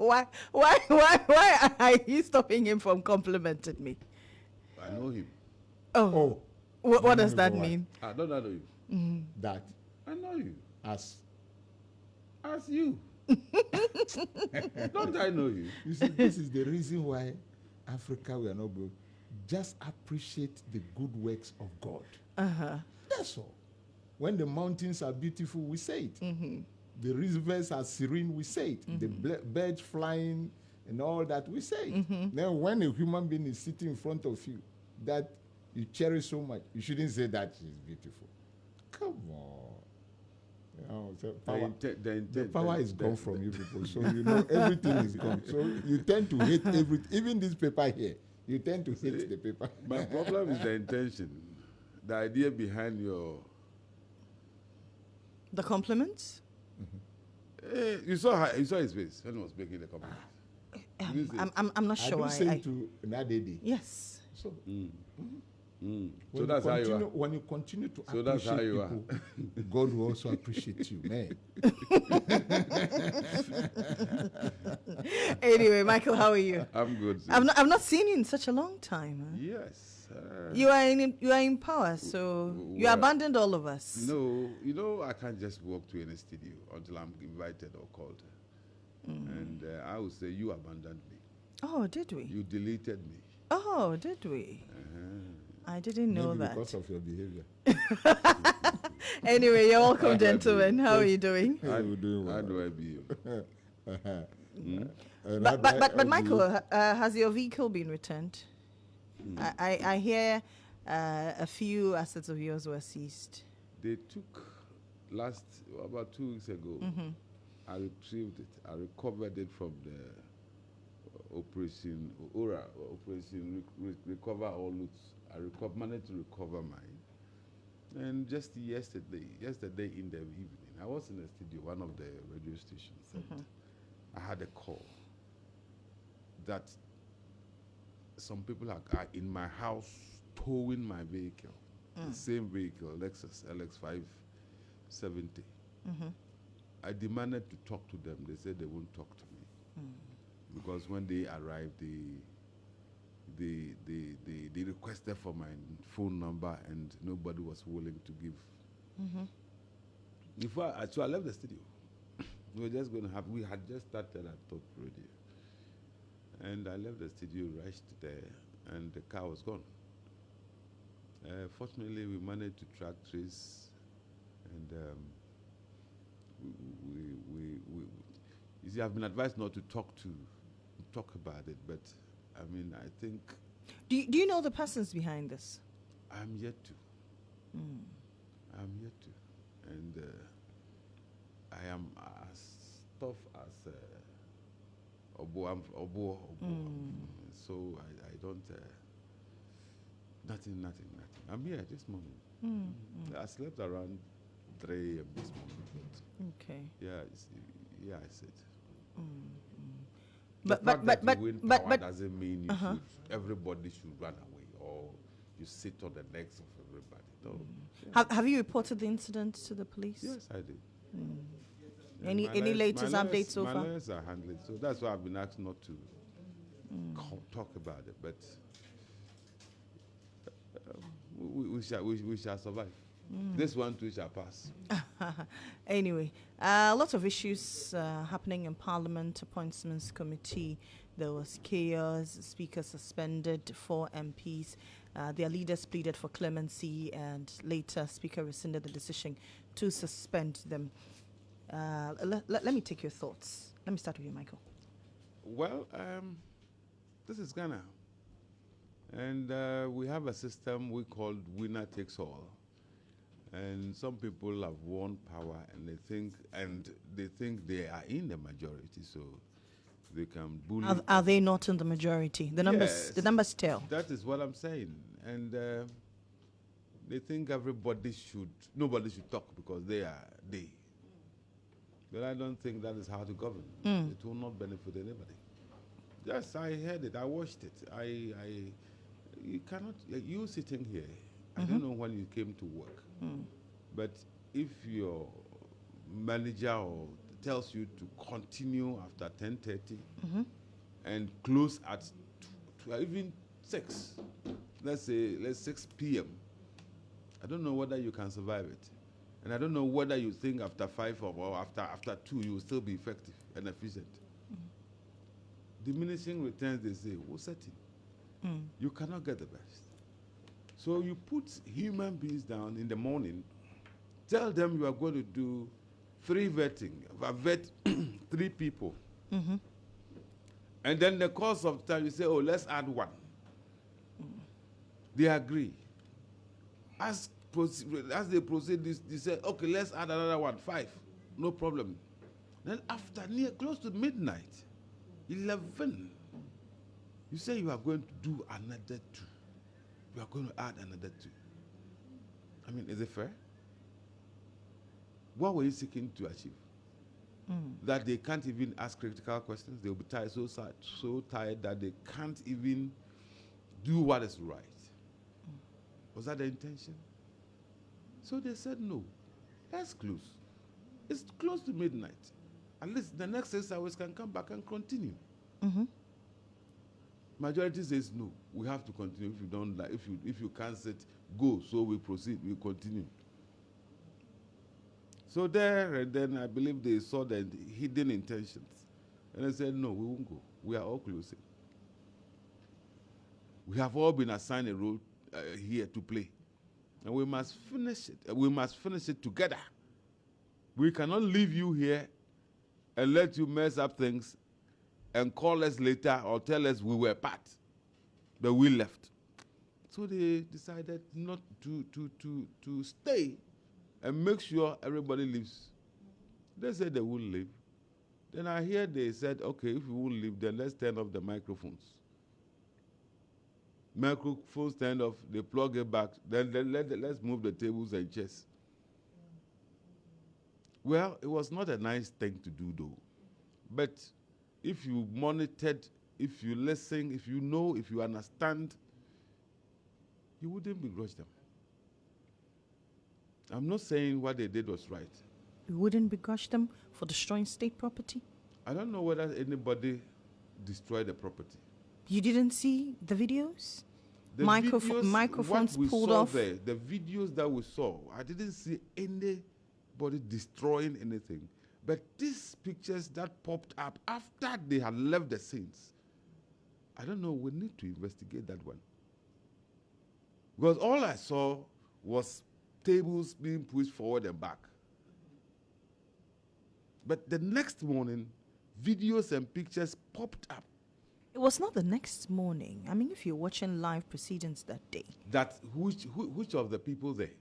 Why are you stopping him from complimenting me? I know him. Oh. What does that mean? I don't know you. Mm-hmm. That I know you. As you. Don't I know you? You see, this is the reason why Africa, we are not good. Just appreciate the good works of God. That's all. When the mountains are beautiful, we say it. Mm-hmm. The rivers are serene, we say it. The birds flying and all that, we say it. Then when a human being is sitting in front of you that you cherish so much, you shouldn't say that she's beautiful. Come on. You know, so the power is gone from you people, so you know everything is gone. So you tend to hate everything. Even this paper here, you tend to hate the paper. My problem is the intention, the idea behind your... The compliments? You saw his face when he was making the compliment. I'm not sure. I do say to Nadedi. Yes. So, So that's how you are. When you continue to So that's how you people, God will also appreciate you, man. Anyway, Michael, how are you? I'm good. I've not seen you in such a long time. Huh? Yes. You are in power, so you abandoned all of us. No, I can't just walk to any studio until I'm invited or called. And I would say you abandoned me. Oh, did we? You deleted me. Oh, did we? I didn't know that. Because of your behavior. Anyway, you're welcome, gentlemen. How are you doing? How are you doing? How do I be you? But Michael, has your vehicle been returned? I hear a few assets of yours were seized. They took about 2 weeks ago. I retrieved it. I recovered it from the Operation Recover All Loots. I managed to recover mine. And just yesterday in the evening, I was in the studio, one of the radio stations, and I had a call that some people are in my house towing my vehicle, the same vehicle, Lexus LX570. I demanded to talk to them. They said they won't talk to me because when they arrived, they requested for my phone number and nobody was willing to give. So I left the studio. We had just started at Top Radio. And I left the studio, rushed there, and the car was gone. Fortunately, we managed to track trace, and you see, I've been advised not to talk about it, but I mean, I think... Do you know the persons behind this? I'm yet to. I'm yet to. And I am as tough as... Obo. So I don't... Nothing. I'm here this morning. I slept around 3 a.m. this morning. Okay. Yeah, I said. But doesn't mean everybody should run away or you sit on the necks of everybody. No. Have you reported the incident to the police? Yes, I did. Any latest updates so far? My lawyers are handling, so that's why I've been asked not to talk about it. But we shall survive. This one too shall pass. Anyway, a lot of issues happening in Parliament. Appointments Committee, there was chaos. Speaker suspended 4 MPs. Their leaders pleaded for clemency, and later Speaker rescinded the decision to suspend them. Let me take your thoughts. Let me start with you, Michael. Well, this is Ghana. And we have a system we call winner takes all. And some people have won power and they think they are in the majority, so they can bully. Are they not in the majority? The numbers tell. That is what I'm saying. And they think nobody should talk because they are they. But I don't think that is how to govern. It will not benefit anybody. Yes, I heard it. I watched it. You cannot, like you sitting here, I don't know when you came to work, but if your manager or tells you to continue after 10:30 and close at even 6. Let's 6 p.m. I don't know whether you can survive it. And I don't know whether you think after 5 or after 2 you will still be effective and efficient. Diminishing returns, they say, will set in. You cannot get the best. So you put human beings down in the morning, tell them you are going to do 3 vetting, vet 3 people. And then the course of time, you say, oh, let's add 1. They agree. As they proceed, they say, okay, let's add another 1, 5. No problem. Then after close to midnight, 11, you say you are going to do another 2. You are going to add another 2. I mean, is it fair? What were you seeking to achieve? That they can't even ask critical questions. They'll be tired, so tired that they can't even do what is right. Was that the intention? So they said no. Let's close. It's close to midnight. At least the next 6 hours can come back and continue. Majority says no. We have to continue. If you don't like, if you can't sit, go. So we proceed. We continue. So there, and then I believe they saw the hidden intentions. And they said, no, we won't go. We are all closing. We have all been assigned a role here to play. And we must finish it. We must finish it together. We cannot leave you here and let you mess up things and call us later or tell us we were part, but we left. So they decided not to stay and make sure everybody leaves. They said they will leave. Then I hear they said, okay, if we will leave, then let's turn off the microphones. Microphones turned off, they plug it back, then let's move the tables and chairs. Well, it was not a nice thing to do, though. But if you monitored, if you listen, if you know, if you understand, you wouldn't begrudge them. I'm not saying what they did was right. You wouldn't begrudge them for destroying state property? I don't know whether anybody destroyed the property. You didn't see the videos? The Microphones what we pulled saw off? there, the videos that we saw, I didn't see anybody destroying anything. But these pictures that popped up after they had left the scenes, I don't know, we need to investigate that one. Because all I saw was tables being pushed forward and back. But the next morning, videos and pictures popped up. It was not the next morning. I mean, if you're watching live proceedings that day. That which of the people there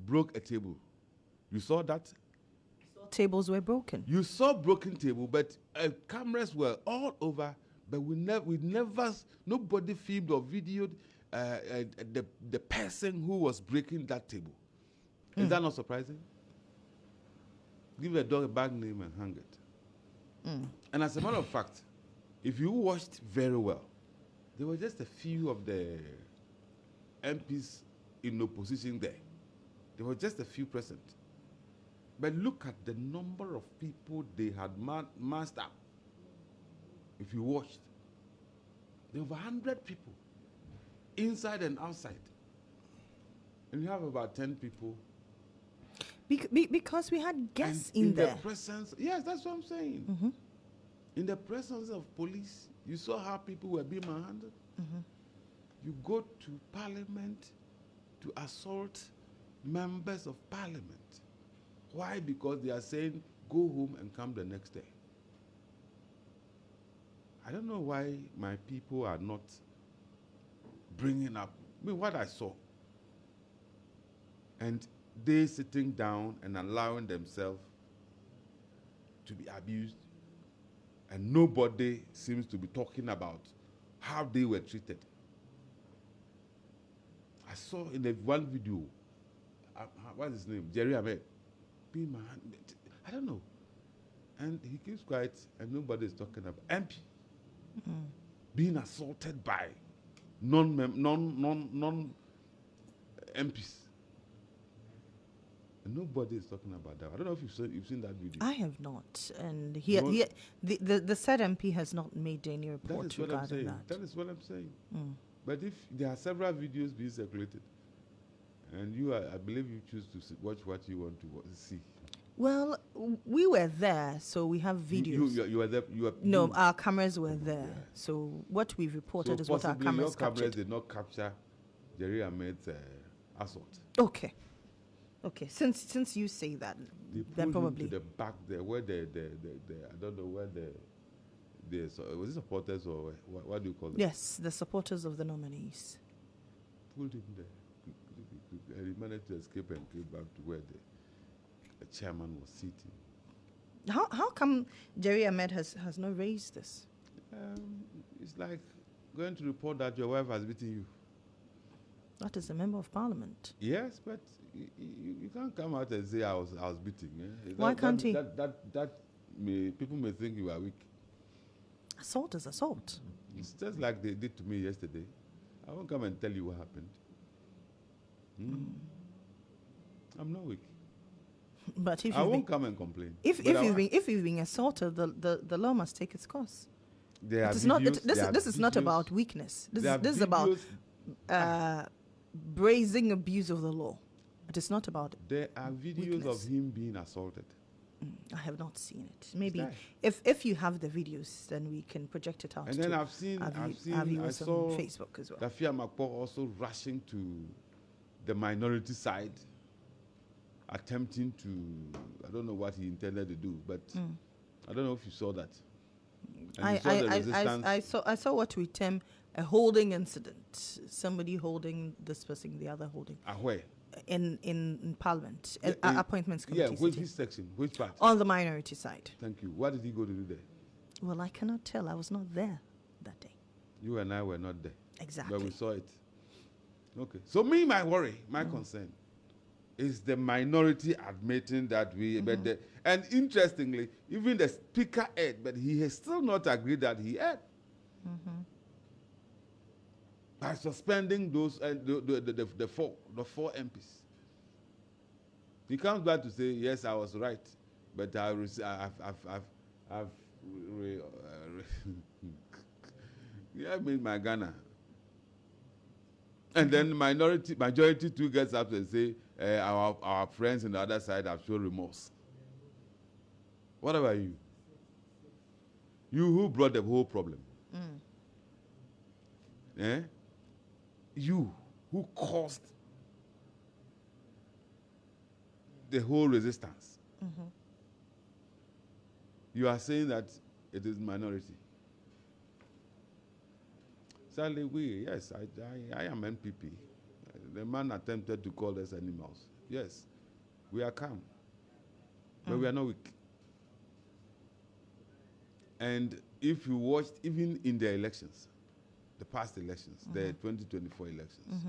broke a table? You saw that? Tables were broken. You saw broken table, but cameras were all over. But nobody filmed or videoed the person who was breaking that table. Is that not surprising? Give a dog a bad name and hang it. And as a matter of fact, if you watched very well, there were just a few of the MPs in opposition there. There were just a few present. But look at the number of people they had massed up. If you watched, there were 100 people, inside and outside. And you have about 10 people. Because we had guests in there. The presence, yes, that's what I'm saying. In the presence of police, you saw how people were being manhandled. You go to parliament to assault members of parliament. Why? Because they are saying, go home and come the next day. I don't know why my people are not bringing up what I saw. And they sitting down and allowing themselves to be abused. And nobody seems to be talking about how they were treated. I saw in the one video, what's his name? Jerry Ahmed. I don't know. And he keeps quiet and nobody is talking about MP being assaulted by non-MPs. And nobody is talking about that. I don't know if you've seen that video. I have not. And No. the said MP has not made any That report is what I'm regarding saying. that. That is what I'm saying. Mm. But if there are several videos being circulated, and I believe you choose to watch what you want to see. Well, we were there, so we have videos. You were there. No, our cameras were there. So what we've reported is what our possibly cameras your cameras captured. did not capture Jerry Ahmed's assault. Okay. Since you say that, They then pulled him probably to the back there, where the I don't know where was it supporters or what do you call it? yes, the supporters of the nominees. Pulled him there, and he managed to escape and came back to where the chairman was sitting. How come Jerry Ahmed has not raised this? It's like going to report that your wife has beaten you. That is a member of parliament. Yes, but you can't come out and say I was beating. Eh? Why can't he? People may think you are weak. Assault is assault. It's just like they did to me yesterday. I won't come and tell you what happened. I'm not weak. But if I you've won't been, come and complain. if you've been assaulted, the law must take its course. There are It is not. videos- there are This is not videos- about weakness. This there are is about videos- brazen abuse of the law. It is not about. There are videos weakness. of him being assaulted. I have not seen it. Maybe there. if you have the videos, then we can project it out. And then to I've seen our I viewers saw on Facebook as well. Dafia Makpo also rushing to the minority side, attempting to, I don't know what he intended to do, but I don't know if you saw that. And you saw the resistance. I saw what we term a holding incident. Somebody holding this person, the other holding Where? in Parliament, Yeah, appointments Yeah, committee. which sitting. section? Which part? On the minority side. Thank you. What did he go to do there? Well, I cannot tell. I was not there that day. You and I were not there. Exactly. But we saw it. Okay. So my worry, my concern is the minority admitting that and interestingly, even the speaker erred, but he has still not agreed that he erred. By suspending those the four MPs. He comes back to say, yes, I was right, but I've made my Ghana. And then majority too gets up and say, our friends on the other side have shown remorse. What about you? You who brought the whole problem. You who caused the whole resistance. You are saying that it is minority. Sadly, yes, I am NPP. The man attempted to call us animals. Yes, we are calm, but we are not weak. And if you watched, even in the elections, the past elections, the 2024 elections,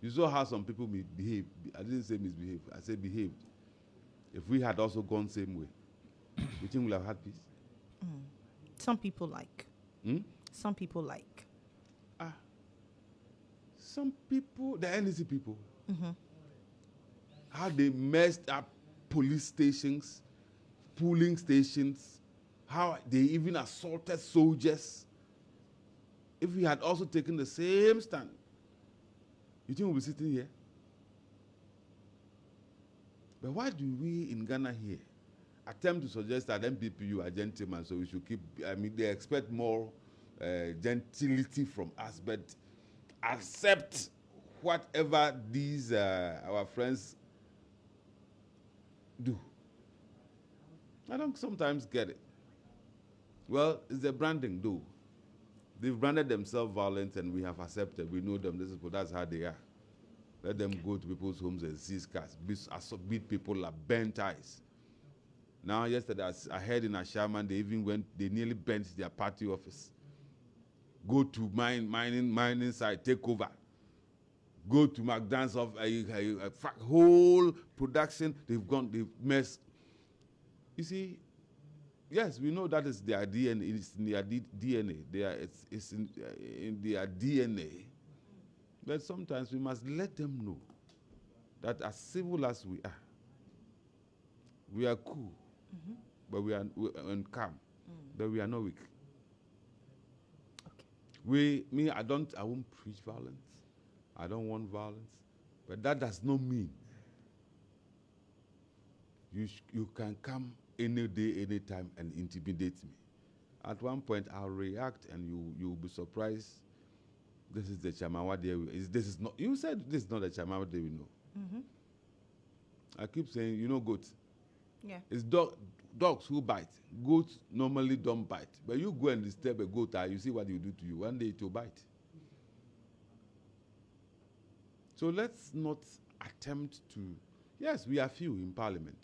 you saw how some people behaved. I didn't say misbehaved. I said behaved. If we had also gone same way, you think we'll have had peace? Some people like. Some people like. Some people, the NDC people, how they messed up police stations, polling stations, how they even assaulted soldiers. If we had also taken the same stand, you think we'll be sitting here? But why do we in Ghana here attempt to suggest that MPP, you are gentlemen, so we should keep, they expect more gentility from us, but accept whatever these our friends do. I don't sometimes get it. Well, it's the branding, though. They've branded themselves violent, and we have accepted. We know them. That's how they are. Let them go to people's homes and seize cars, beat people like burnt ties. Now, yesterday, I heard in Ashaman, they nearly burnt their party office. Go to mining site, take over. Go to McDonald's of a whole production. They've messed. You see, yes, we know that is their DNA. It's in their DNA. It's in their DNA. But sometimes we must let them know that as civil as we are, We are cool, but we are and calm, but we are not weak. Okay. I won't preach violence. I don't want violence, but that does not mean you can come any day, any time and intimidate me. At one point, I'll react, and you'll be surprised. This is the Chamawa day. This is not. You said this is not the Chamawa day we know. I keep saying, goats. Yeah. It's dogs who bite. Goats normally don't bite. But you go and disturb a goat, you see what you do to you. One day it will bite. So let's not attempt to. Yes, we are few in parliament.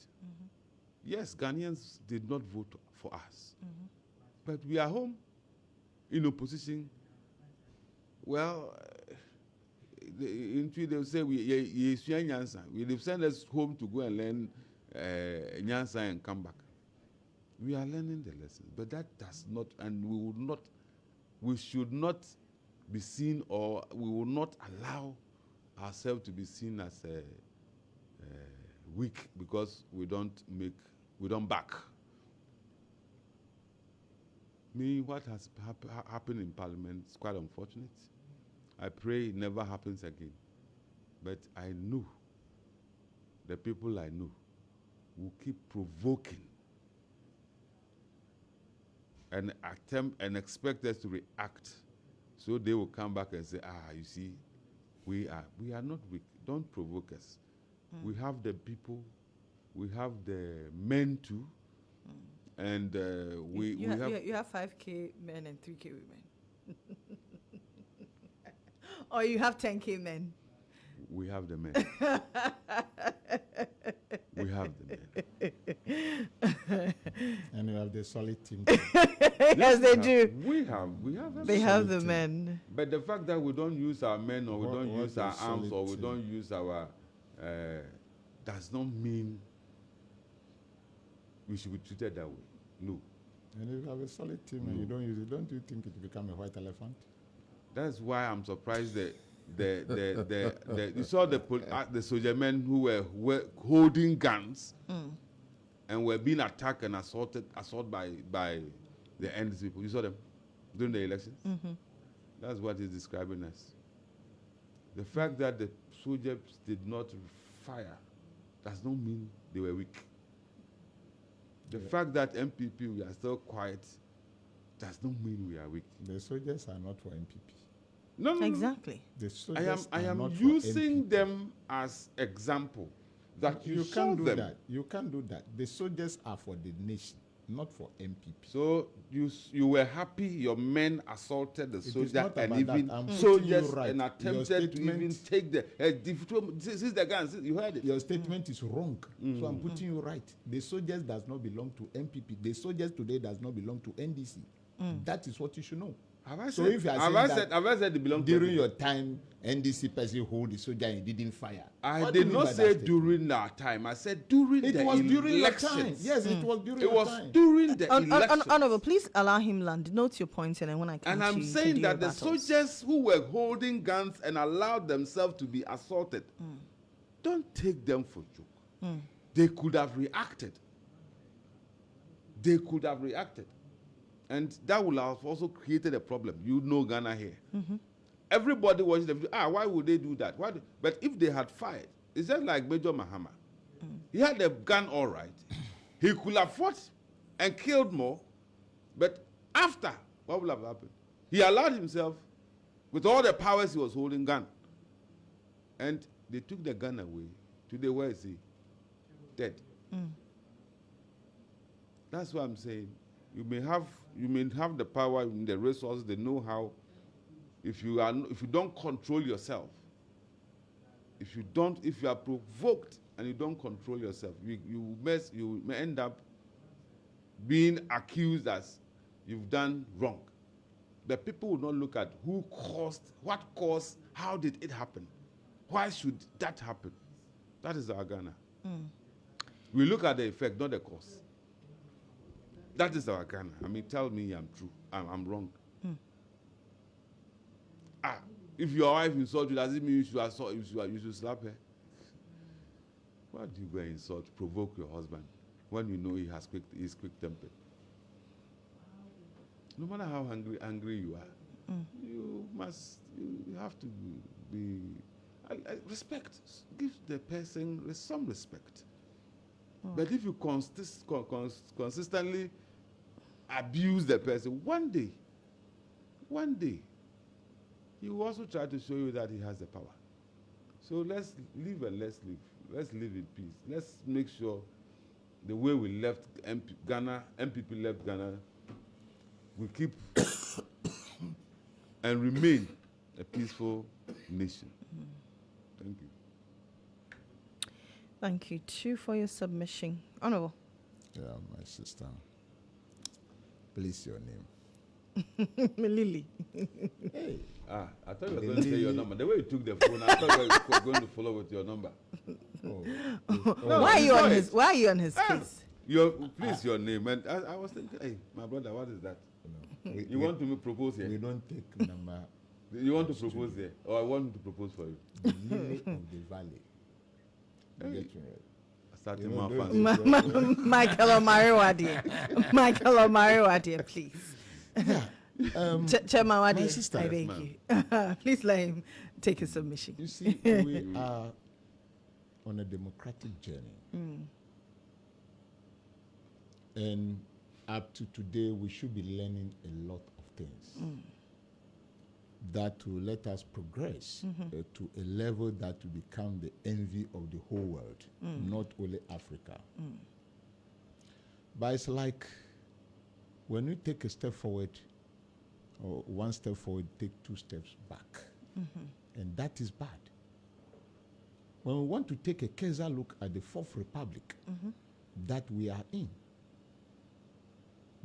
Yes, Ghanaians did not vote for us. But we are home in opposition. Well, in Twi they'll say we will send us home to go and learn Nyansa and come back. We are learning the lessons, but that does not, and we should not be seen, or we will not allow ourselves to be seen as weak because we don't back. What has happened in Parliament is quite unfortunate. I pray it never happens again. But I knew, the people I knew, will keep provoking and attempt and expect us to react. So they will come back and say, you see, we are not weak. Don't provoke us. We have the people, we have the men too, and you have 5K men and 3K women. Or you have 10K men. We have the men. We have the men. And you have the solid team. Yes, they do. We have. They have the men. But the fact that we don't use our men, or we don't use our arms, or we don't use our does not mean we should be treated that way. No. And if you have a solid team and you don't use it, don't you think it become a white elephant? That's why I'm surprised that you saw the soldier men who were holding guns and were being attacked and assaulted by the NDC people. You saw them during the elections. That's what he's describing as. The fact that the soldiers did not fire does not mean they were weak. The fact that MPP we are still quiet does not mean we are weak. The soldiers are not for MPP. No. Exactly. The soldiers I am not using for MPP. them as example that you can't do them. that. You can't do that. The soldiers are for the nation, not for MPP. So you were happy your men assaulted the soldier and even soldiers right. And attempted to even take the since the guns. You heard it. Your statement is wrong. So I'm putting you right. The soldiers does not belong to MPP. The soldiers today does not belong to NDC. That is what you should know. Have I said they belong during your time, NDC person hold the soldier and didn't fire? I did not say during our time. I said during the elections. It was during your time. Yes, it was during your time. It was during the elections. Honorable, please allow him land. Note your points, and then when I come and to I'm you, saying that the soldiers who were holding guns and allowed themselves to be assaulted, don't take them for joke. They could have reacted. And that would have also created a problem. You know Ghana here. Everybody watched them. Why would they do that? But if they had fired, it's just like Major Mohammed. He had a gun all right. He could have fought and killed more. But after, what would have happened? He allowed himself, with all the powers he was holding, gun. And they took the gun away. Today, where is he? Dead. That's what I'm saying. You may have the power, the resources, the know-how. If you don't control yourself, if you are provoked and you don't control yourself, you may end up being accused as you've done wrong. The people will not look at what caused, how did it happen, why should that happen. That is our Ghana. We look at the effect, not the cause. That is our Ghana. Tell me I'm true. I'm wrong. If your wife insults you, does it mean you should slap her? Why do you go and insult, provoke your husband? when you know he's quick-tempered. No matter how angry you are, you have to be respect. Give the person some respect. But if you consistently abuse the person, one day, he will also try to show you that he has the power. So let's live and let's live. Let's live in peace. Let's make sure the way we left Ghana, MPP left Ghana, we keep and remain a peaceful nation. Thank you. Thank you too for your submission. Honorable. Yeah, my sister. Please, your name. Lily. Hey. I thought you were going to say your number. The way you took the phone, I thought you were going to follow with your number. Oh. No, why are you on his case? Please, your name. And I was thinking, hey, my brother, what is that? No, you want to propose here? We don't take number. You want to propose here? Or I want to propose for you? The lily of the valley. Get you right. Starting You know, Michael Michael Omariwadi, please. Chairman Wadi, my sister, I beg you. Please let him take his submission. You see, we are on a democratic journey. And up to today, we should be learning a lot of things that will let us progress to a level that will become the envy of the whole world, not only Africa. But it's like when you take a step forward, or one step forward, take 2 steps back. And that is bad. When we want to take a closer look at the Fourth Republic that we are in,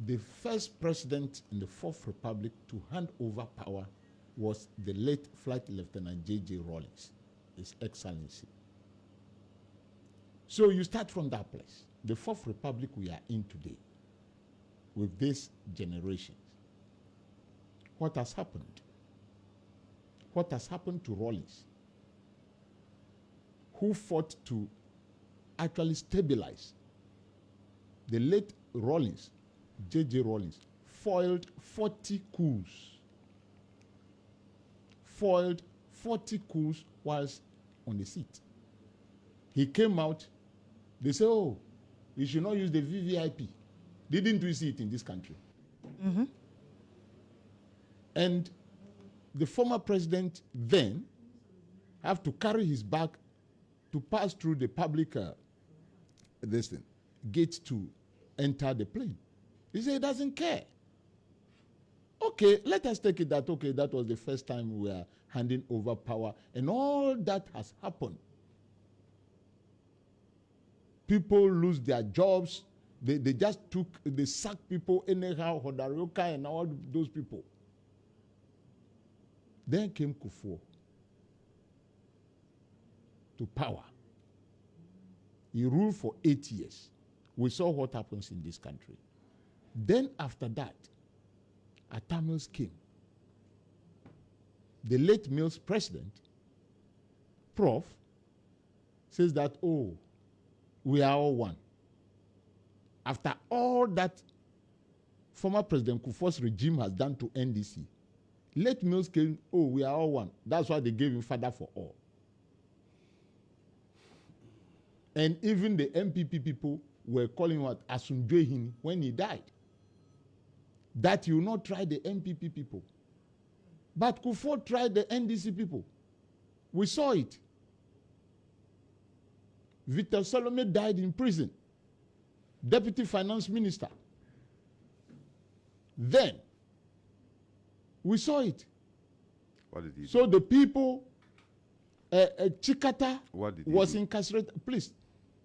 the first president in the Fourth Republic to hand over power was the late Flight Lieutenant J.J. Rawlings, His Excellency. So you start from that place. The Fourth Republic we are in today, with this generation, what has happened? What has happened to Rawlings, who fought to actually stabilize? The late Rawlings, J.J. Rawlings, foiled 40 coups. Foiled 40 coups whilst on the seat. He came out, they say, oh, you should not use the VVIP. Didn't we see it in this country? And the former president then have to carry his bag to pass through the public gate to enter the plane. He said he doesn't care. Okay, let us take it that, okay, that was the first time we are handing over power, and all that has happened. People lose their jobs. They sacked people anyhow, Hodarioka and all those people. Then came Kufuor to power. He ruled for 8 years. We saw what happens in this country. Then after that, Atta Mills came. The late Mills president, Prof, says that, oh, we are all one. After all that former President Kufuor's regime has done to NDC, late Mills came, oh, we are all one. That's why they gave him Father for All. And even the MPP people were calling him what Asunjohini when he died. That you not try the MPP people. But Kufuor tried the NDC people. We saw it. Victor Salome died in prison. Deputy Finance Minister. Then, we saw it. What did he do? So the people, Chikata was incarcerated. Please,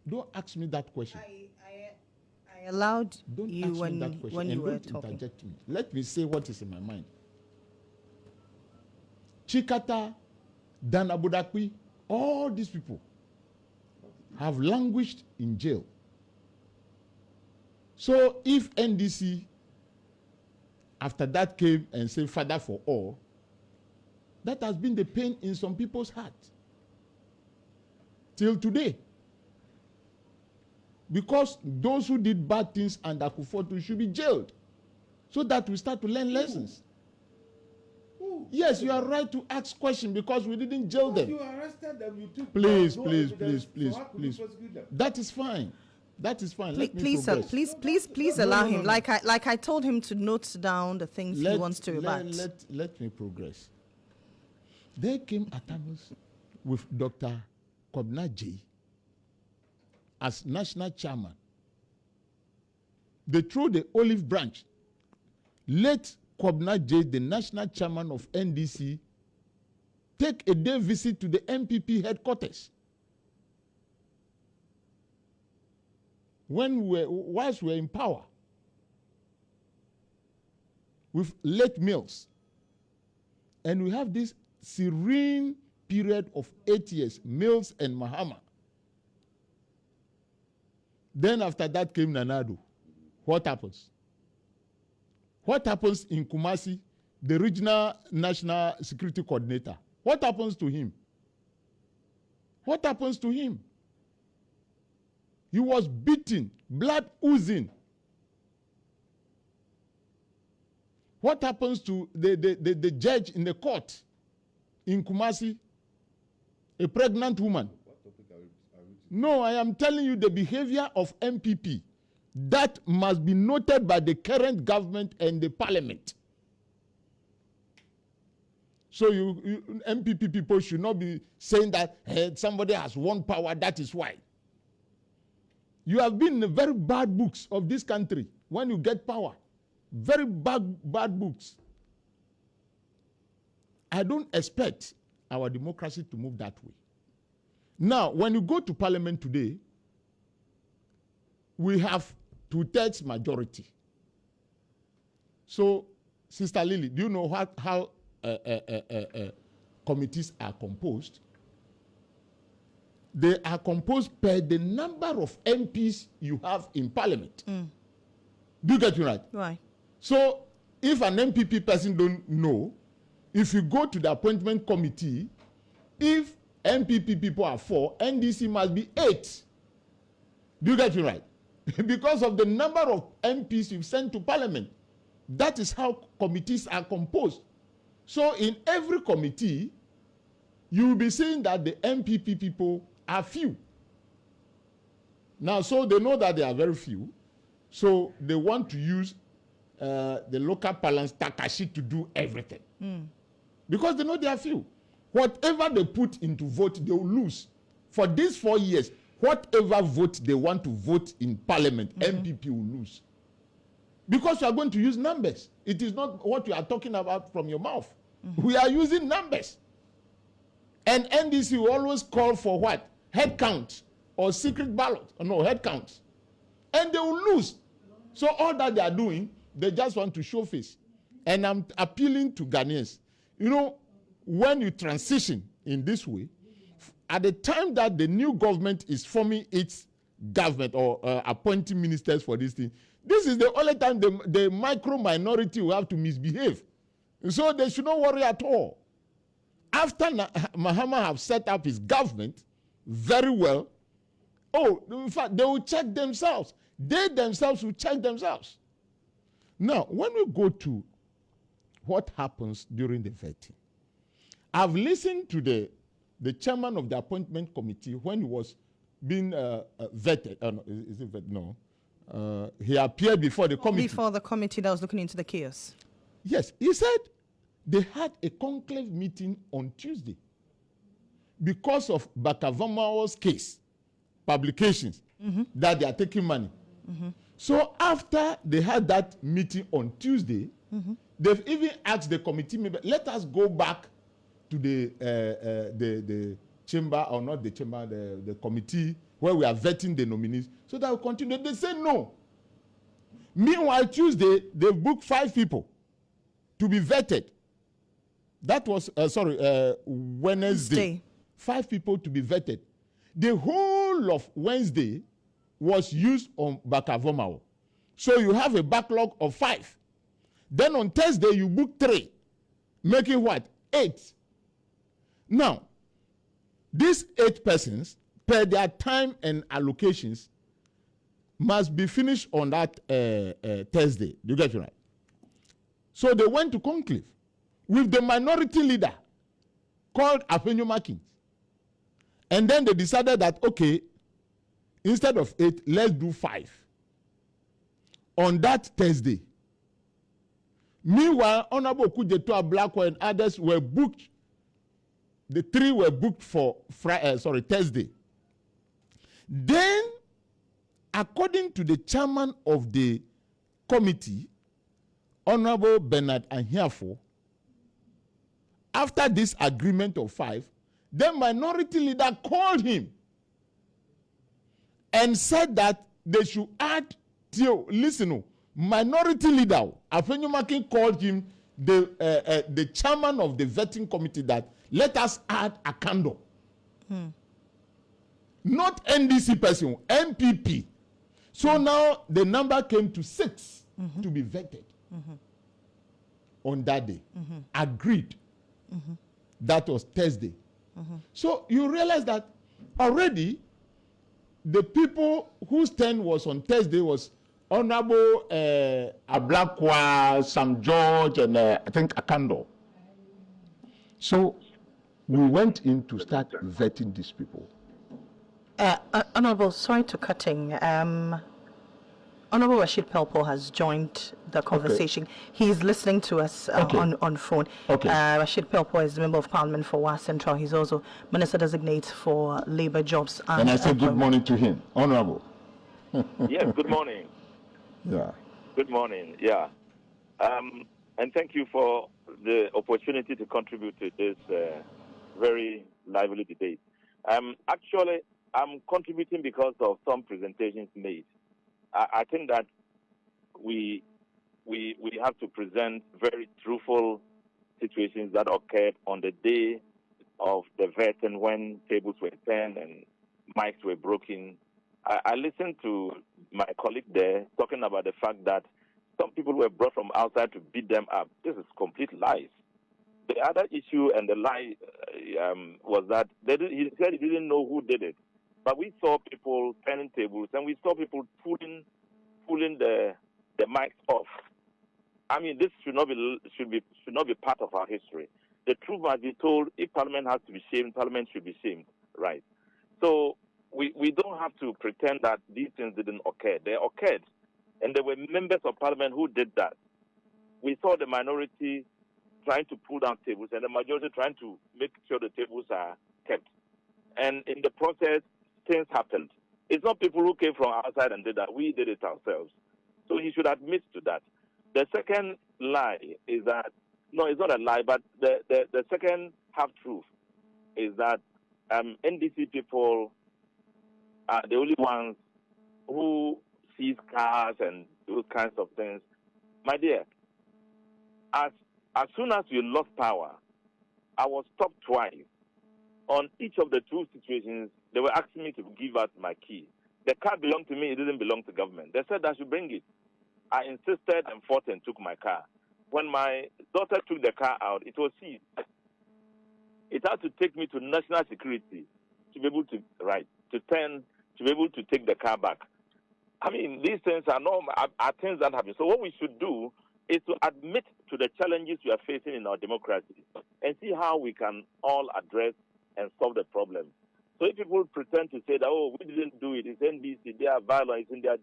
don't ask me that question. I allowed Don't you ask me when that question, you and were don't talking. interject me. Let me say what is in my mind. Chikata, Dan Abudakwi, all these people have languished in jail. So if NDC, after that came and said Father for All, that has been the pain in some people's hearts till today. because those who did bad things under Kufuor should be jailed, so that we start to learn lessons. Yes, you are right to ask questions because we didn't jail them. You arrested them, you took Please. That is fine. That is fine. Please, sir, please allow him. No. Like I told him to note down the things he wants to rebut. Let me progress. They came at us with Dr. Kobna J as national chairman. They threw the olive branch. Let Kobna J, the national chairman of NDC, take a day visit to the MPP headquarters. Whilst we were in power, with late Mills, and we have this serene period of 8 years, Mills and Mahama. Then after that came Nanado. What happens? What happens in Kumasi, the regional national security coordinator? What happens to him? What happens to him? He was beaten, blood oozing. What happens to the judge in the court in Kumasi? A pregnant woman. What topic are we No, I am telling you the behavior of MPP. That must be noted by the current government and the parliament. So you MPP people should not be saying that somebody has won power, that is why. You have been in the very bad books of this country when you get power. Very bad books. I don't expect our democracy to move that way. Now, when you go to parliament today, we have 2/3 majority. So, Sister Lily, do you know how committees are composed? They are composed per the number of MPs you have in parliament. Do you get me right? Right. So, if an MPP person don't know, if you go to the appointment committee, if MPP people are 4, NDC must be 8. Do you get me right? Because of the number of MPs you've sent to parliament. That is how committees are composed. So in every committee, you will be seeing that the MPP people are few. Now, so they know that they are very few. So they want to use the local parlance Takashi to do everything. Because they know they are few. Whatever they put into vote, they will lose. For these 4 years, whatever vote they want to vote in parliament, MPP will lose. Because you are going to use numbers. It is not what you are talking about from your mouth. We are using numbers. And NDC will always call for what? Head count or secret ballot. No, head count. And they will lose. So all that they are doing, they just want to show face. And I'm appealing to Ghanaians. You know, when you transition in this way, at the time that the new government is forming its government or appointing ministers for this thing, this is the only time the micro minority will have to misbehave. So they should not worry at all. After Mahama have set up his government very well, in fact, they will check themselves. They themselves will check themselves. Now, when we go to what happens during the vetting, I've listened to the chairman of the appointment committee when he was being vetted. Is it vetted? No. He appeared before the committee. Before the committee that was looking into the chaos. Yes. He said they had a conclave meeting on Tuesday because of Bakavamao's case, publications, that they are taking money. So after they had that meeting on Tuesday, they've even asked the committee member, let us go back to the chamber, or not the chamber, the committee where we are vetting the nominees, so that we continue. They say no. Meanwhile, Tuesday, they booked 5 people to be vetted. That was, Wednesday. 5 people to be vetted. The whole of Wednesday was used on Bakavomao. So you have a backlog of 5. Then on Thursday, you book 3, making what? 8. Now, these 8 persons, per their time and allocations, must be finished on that Thursday. Do you get it right? So they went to conclave with the minority leader called Afenyomakin. And then they decided that, okay, instead of 8, let's do 5 on that Thursday. Meanwhile, Honorable Kujetua Blackwell and others were booked. The 3 were booked for Thursday. Then, according to the chairman of the committee, Honorable Bernard Anhiafo, after this agreement of 5, the minority leader called him and said that they should add, listen, minority leader, Afenyomakin called him the chairman of the vetting committee that let us add a candle. Not NDC person, MPP. So now the number came to 6 to be vetted on that day. Agreed. That was Thursday. So you realize that already the people whose turn was on Thursday was Honorable Ablakwa, Sam George, and I think Akando. So we went in to start vetting these people. Honorable, sorry to cutting. Honorable Rashid Pelpo has joined the conversation. Okay. He's listening to us on phone. Okay. Rashid Pelpo is the Member of Parliament for Wa Central. He's also Minister Designate for Labour, Jobs and I say good morning to him. Honorable. Yes, good morning. Yeah. Good morning. Yeah. And thank you for the opportunity to contribute to this very lively debate. Actually, I'm contributing because of some presentations made. I think that we have to present very truthful situations that occurred on the day of the vetting when tables were turned and mics were broken. I listened to my colleague there talking about the fact that some people were brought from outside to beat them up. This is complete lies. The other issue and the lie was that he said he didn't know who did it. But we saw people turning tables and we saw people pulling the mics off. I mean, this should not be part of our history. The truth must be told. If Parliament has to be shamed, Parliament should be shamed, right? So we don't have to pretend that these things didn't occur. They occurred, and there were members of Parliament who did that. We saw the minority trying to pull down tables and the majority trying to make sure the tables are kept. And in the process, things happened. It's not people who came from outside and did that. We did it ourselves. So he should admit to that. The second lie is that, no, it's not a lie, but the second half-truth is that NDC people are the only ones who seize cars and those kinds of things. My dear, as soon as we lost power, I was stopped twice. On each of the 2 situations, they were asking me to give out my key. The car belonged to me, it didn't belong to government. They said I should bring it. I insisted and fought and took my car. When my daughter took the car out, it was seized. It had to take me to national security to be able to be able to take the car back. I mean, these things are things that happen. So what we should do is to admit to the challenges we are facing in our democracy and see how we can all address and solve the problem. So if people pretend to say that, oh, we didn't do it, it's NDC, they are violent, it's in their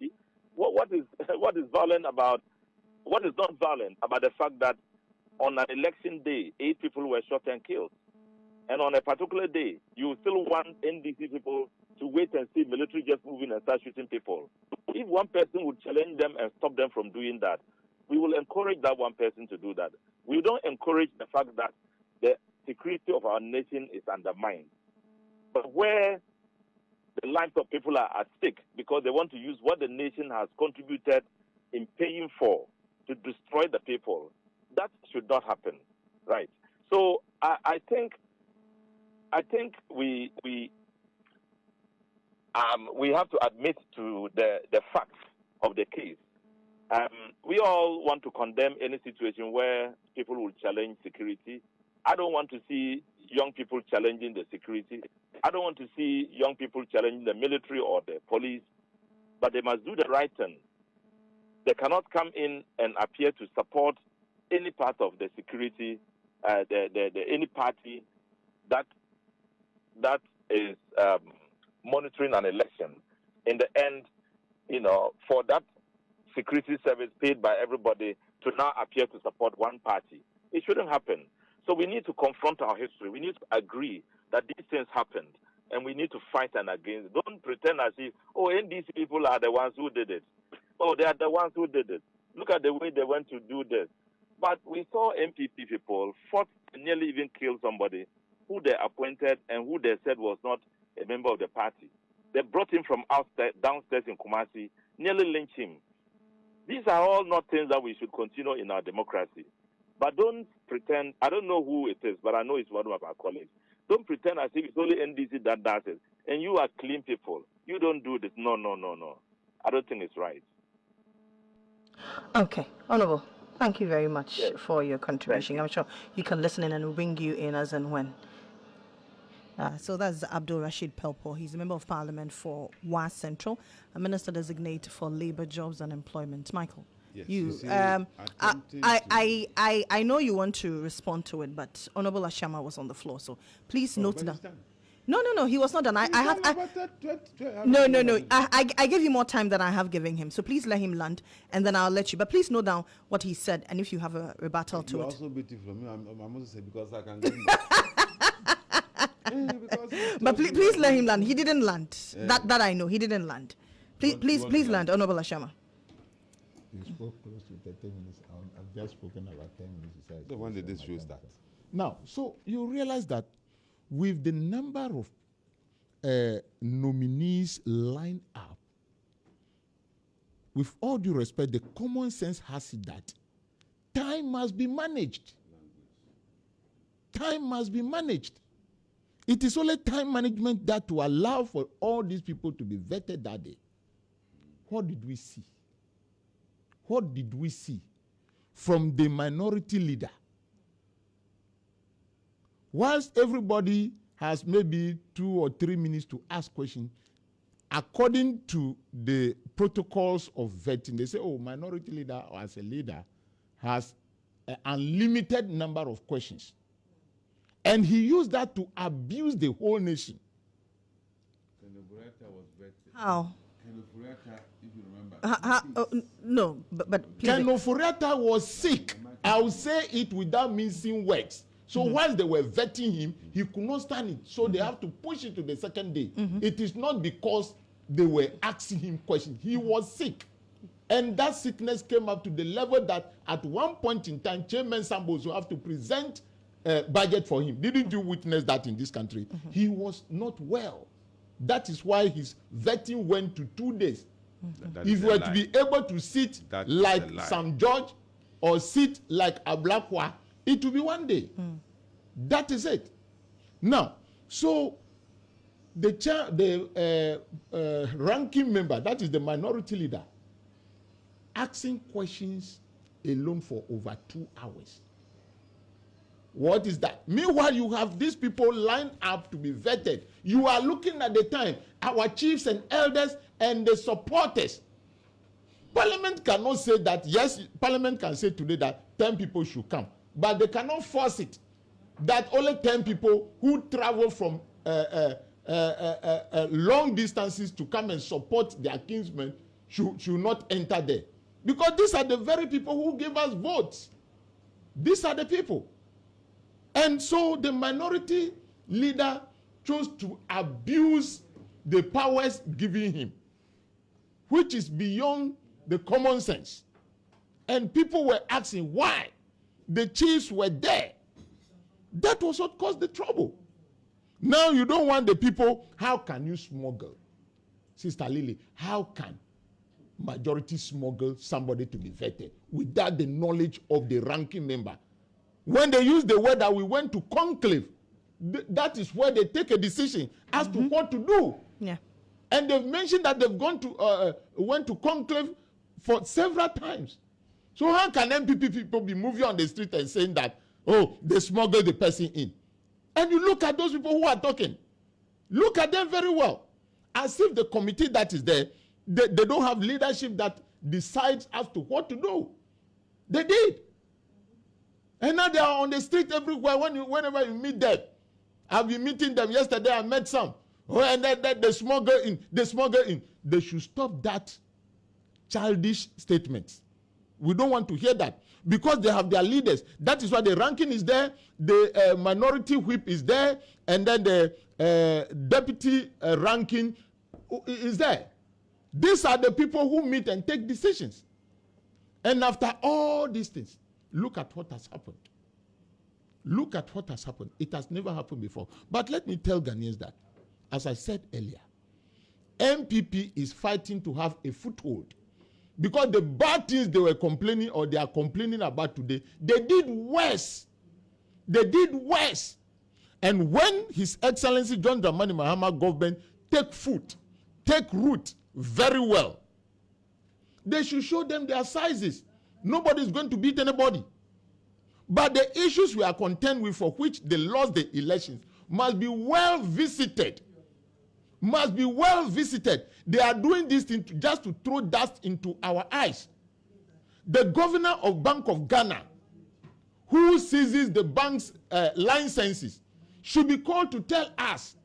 what is violent about, what is not violent about the fact that on an election day, 8 people were shot and killed. And on a particular day, you still want NDC people to wait and see military just moving and start shooting people. If one person would challenge them and stop them from doing that, we will encourage that one person to do that. We don't encourage the fact that the security of our nation is undermined. But where the lives of people are at stake because they want to use what the nation has contributed in paying for to destroy the people, that should not happen, right? So I think we have to admit to the facts of the case. We all want to condemn any situation where people will challenge security. I don't want to see young people challenging the security. I don't want to see young people challenging the military or the police. but they must do the right thing. They cannot come in and appear to support any part of the security, any party that is monitoring an election. In the end, for that security service paid by everybody to now appear to support one party, it shouldn't happen. So we need to confront our history. We need to agree that these things happened, and we need to fight and against. Don't pretend as if, NDC people are the ones who did it. They are the ones who did it. Look at the way they went to do this. But we saw MPP people fought and nearly even killed somebody who they appointed and who they said was not a member of the party. They brought him from downstairs in Kumasi, nearly lynched him. These are all not things that we should continue in our democracy. But don't pretend, I don't know who it is, but I know it's one of our colleagues. Don't pretend as if it's only NDC that does it. And you are clean people. You don't do this. No. I don't think it's right. Okay, Honorable, thank you very much for your contribution. I'm sure you can listen in and we'll bring you in as and when. So that's Abdul Rashid Pelpo. He's a member of parliament for WAS Central, a minister designate for labor, jobs and employment. Michael, I know you want to respond to it, but Honorable Ashama was on the floor, so please note down. No, he was not done. No. I gave you more time than I have given him. So please let him land, and then I'll let you. But please note down what he said, and if you have a rebuttal to it. You're also beautiful. I must say, because I can get But please let him land. He didn't land. That I know. He didn't land. Please land, Honorable Ashama. You spoke close to 30 minutes. I've just spoken about 10 minutes. So when did this show start? Now, so you realize that with the number of nominees lined up, with all due respect, the common sense has it that time must be managed. Time must be managed. It is only time management that to allow for all these people to be vetted that day. What did we see? What did we see from the minority leader? Whilst everybody has maybe 2 or 3 minutes to ask questions, according to the protocols of vetting, they say, minority leader as a leader has an unlimited number of questions. And he used that to abuse the whole nation. How? If you remember. No, but Keno Furiata was sick. I will say it without mincing words. So while they were vetting him, he could not stand it. So they have to push it to the second day. It is not because they were asking him questions. He was sick. And that sickness came up to the level that at one point in time, Chairman Sambos will have to present a budget for him. Didn't you witness that in this country? He was not well. That is why his vetting went to 2 days. If you were to be able to sit like Sam George or sit like Ablakwa, it will be 1 day. That is it. Now, so the ranking member, that is the minority leader, asking questions alone for over 2 hours. What is that? Meanwhile, you have these people lined up to be vetted. You are looking at the time, our chiefs and elders and the supporters. Parliament cannot say that, yes, Parliament can say today that 10 people should come, but they cannot force it that only 10 people who travel from long distances to come and support their kinsmen should not enter there. Because these are the very people who give us votes. These are the people. And so the minority leader chose to abuse the powers given him, which is beyond the common sense. And people were asking why the chiefs were there. That was what caused the trouble. Now you don't want the people. How can you smuggle? Sister Lily, how can majority smuggle somebody to be vetted without the knowledge of the ranking member? When they use the word that we went to conclave, that is where they take a decision as to what to do. Yeah. And they've mentioned that they've went to conclave for several times. So how can MPP people be moving on the street and saying that, they smuggled the person in? And you look at those people who are talking. Look at them very well. As if the committee that is there They don't have leadership that decides as to what to do. They did. And now they are on the street everywhere whenever you meet them. I've been meeting them yesterday. I met some. Oh, and then they smuggle in. They should stop that childish statements. We don't want to hear that because they have their leaders. That is why the ranking is there, the minority whip is there, and then the deputy ranking is there. These are the people who meet and take decisions. And after all these things, look at what has happened. Look at what has happened. It has never happened before. But let me tell Ghanaians that, as I said earlier, MPP is fighting to have a foothold. Because the bad things they were complaining or they are complaining about today, they did worse. They did worse. And when His Excellency John Dramani Mahama government take root very well, they should show them their sizes. Nobody is going to beat anybody. But the issues we are contend with for which they lost the elections must be well visited. Must be well visited. They are doing this thing just to throw dust into our eyes. The governor of Bank of Ghana, who seizes the bank's licenses, should be called to tell us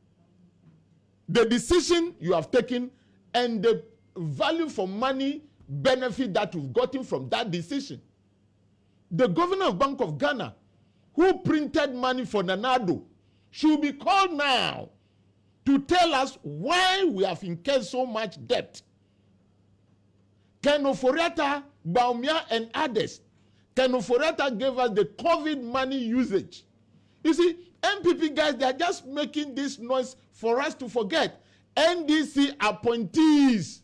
the decision you have taken and the value for money benefit that you've gotten from that decision. The governor of Bank of Ghana, who printed money for Nanado, should be called now to tell us why we have incurred so much debt. Ken Oforiatta, Baumia, and others. Ken Oforiatta gave us the COVID money usage. You see, MPP guys, they are just making this noise for us to forget. NDC appointees,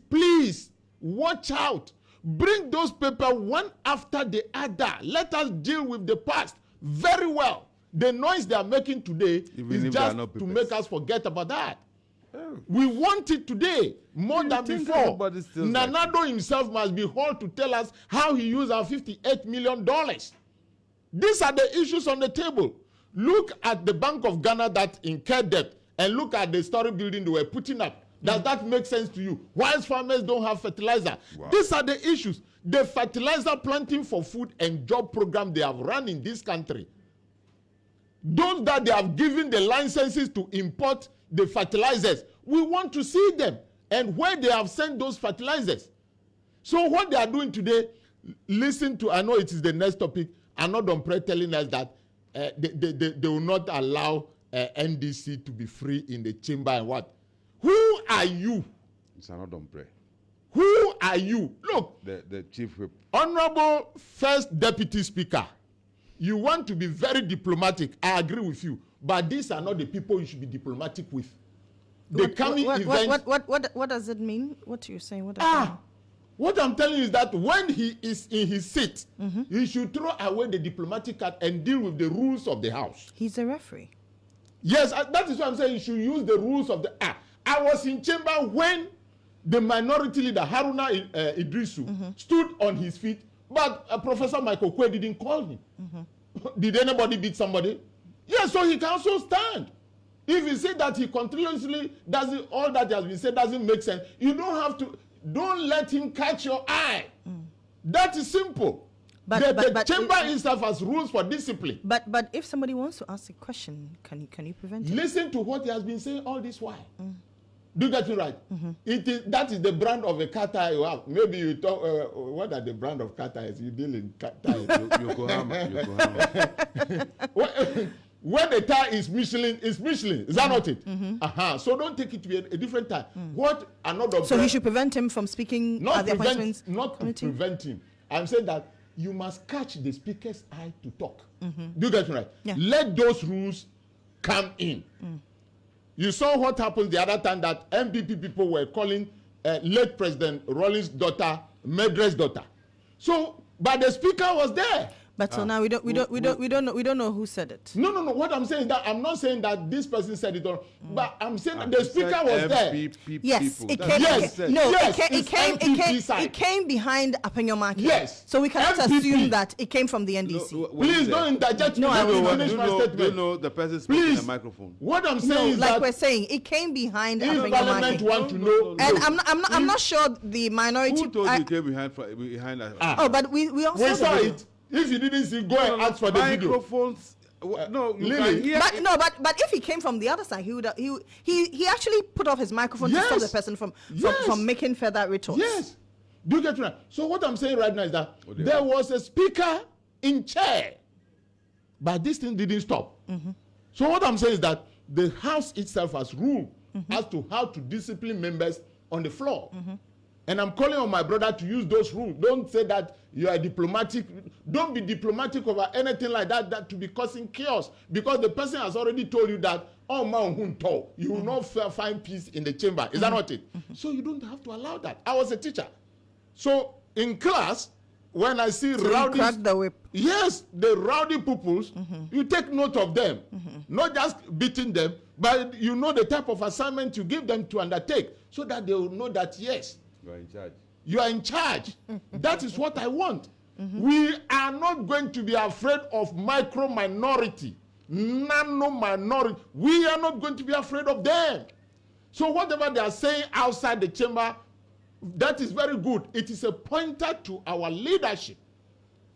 please watch out. Bring those papers one after the other. Let us deal with the past very well. The noise they are making today is just to make us forget about that. Oh. We want it today more than before. Nanado himself must be hauled to tell us how he used our $58 million. These are the issues on the table. Look at the Bank of Ghana that incurred debt and look at the story building they were putting up. Does that make sense to you? Whilst farmers don't have fertilizer. Wow. These are the issues. The fertilizer planting for food and job program they have run in this country. Those that they have given the licenses to import the fertilizers, we want to see them and where they have sent those fertilizers. So what they are doing today, listen to, I know it is the next topic, Another telling us that they will not allow NDC to be free in the chamber and what? Who are you? It's another prayer. Who are you? Look, the chief whip. Honorable First Deputy Speaker, you want to be very diplomatic. I agree with you. But these are not the people you should be diplomatic with. The coming event. What does it mean? What are you saying? What I'm telling you is that when he is in his seat, he should throw away the diplomatic card and deal with the rules of the House. He's a referee. Yes, that is what I'm saying. You should use the rules of the House. I was in chamber when the minority leader, Haruna Idrisu, stood on his feet, but Professor Michael Kwe didn't call him. Did anybody beat somebody? Yes, so he can also stand. If you say that he continuously doesn't, all that has been said doesn't make sense, you don't have to, don't let him catch your eye. That is simple. But the chamber itself has rules for discipline. But if somebody wants to ask a question, can you prevent it? Listen to what he has been saying all this while. Do you get it right? That is the brand of a car tire you have. Maybe you talk, what are the brand of car tires? You deal in car tires. Yokohama. When the tire is Michelin, it's Michelin. Is that not it? So don't take it to be a different tire. What another So he should prevent him from speaking at the appointments committee? To prevent him. I'm saying that you must catch the speaker's eye to talk. Do you get it right? Yeah. Let those rules come in. You saw what happened the other time that MPP people were calling late President Rawlings' daughter, Medre's daughter. So, but the speaker was there. But so now we don't know who said it. No. What I'm saying that I'm not saying that this person said it, but I'm saying that the speaker was there. Yes, it came behind Apenyomake. Yes. So we cannot assume that it came from the NDC. Please don't interject. No, I will finish my statement. You know the person speaking in the microphone. What I'm saying is that we're saying, it came behind if Parliament want to know, and I'm not sure the minority. Who told you it came behind us? But we also saw it. If you didn't see, go and ask for the video. Microphones. No, you Lily. can hear. But if he came from the other side, he actually put off his microphone to stop the person from making further retorts. Yes. Do you get right? So what I'm saying right now is that there was a speaker in chair, but this thing didn't stop. So what I'm saying is that the House itself has ruled as to how to discipline members on the floor. And I'm calling on my brother to use those rules. Don't say that you are diplomatic. Don't be diplomatic over anything like that to be causing chaos. Because the person has already told you that, you will not find peace in the chamber. Is that not it? So you don't have to allow that. I was a teacher. So in class, when I see rowdy, crack the whip. Yes, the rowdy pupils, you take note of them. Not just beating them, but you know the type of assignment you give them to undertake so that they will know that, yes, you are in charge. You are in charge. That is what I want. We are not going to be afraid of micro minority, nano minority. We are not going to be afraid of them. So whatever they are saying outside the chamber, that is very good. It is a pointer to our leadership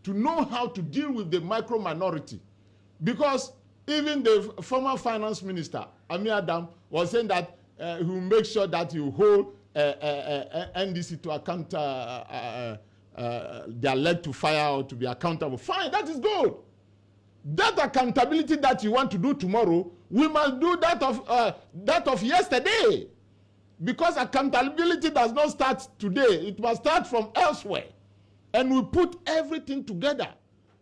to know how to deal with the micro minority. Because even the former finance minister, Amir Adam, was saying that he will make sure that he will hold NDC to account, they are led to fire or to be accountable. Fine, that is good. That accountability that you want to do tomorrow, we must do that of yesterday. Because accountability does not start today. It must start from elsewhere. And we put everything together.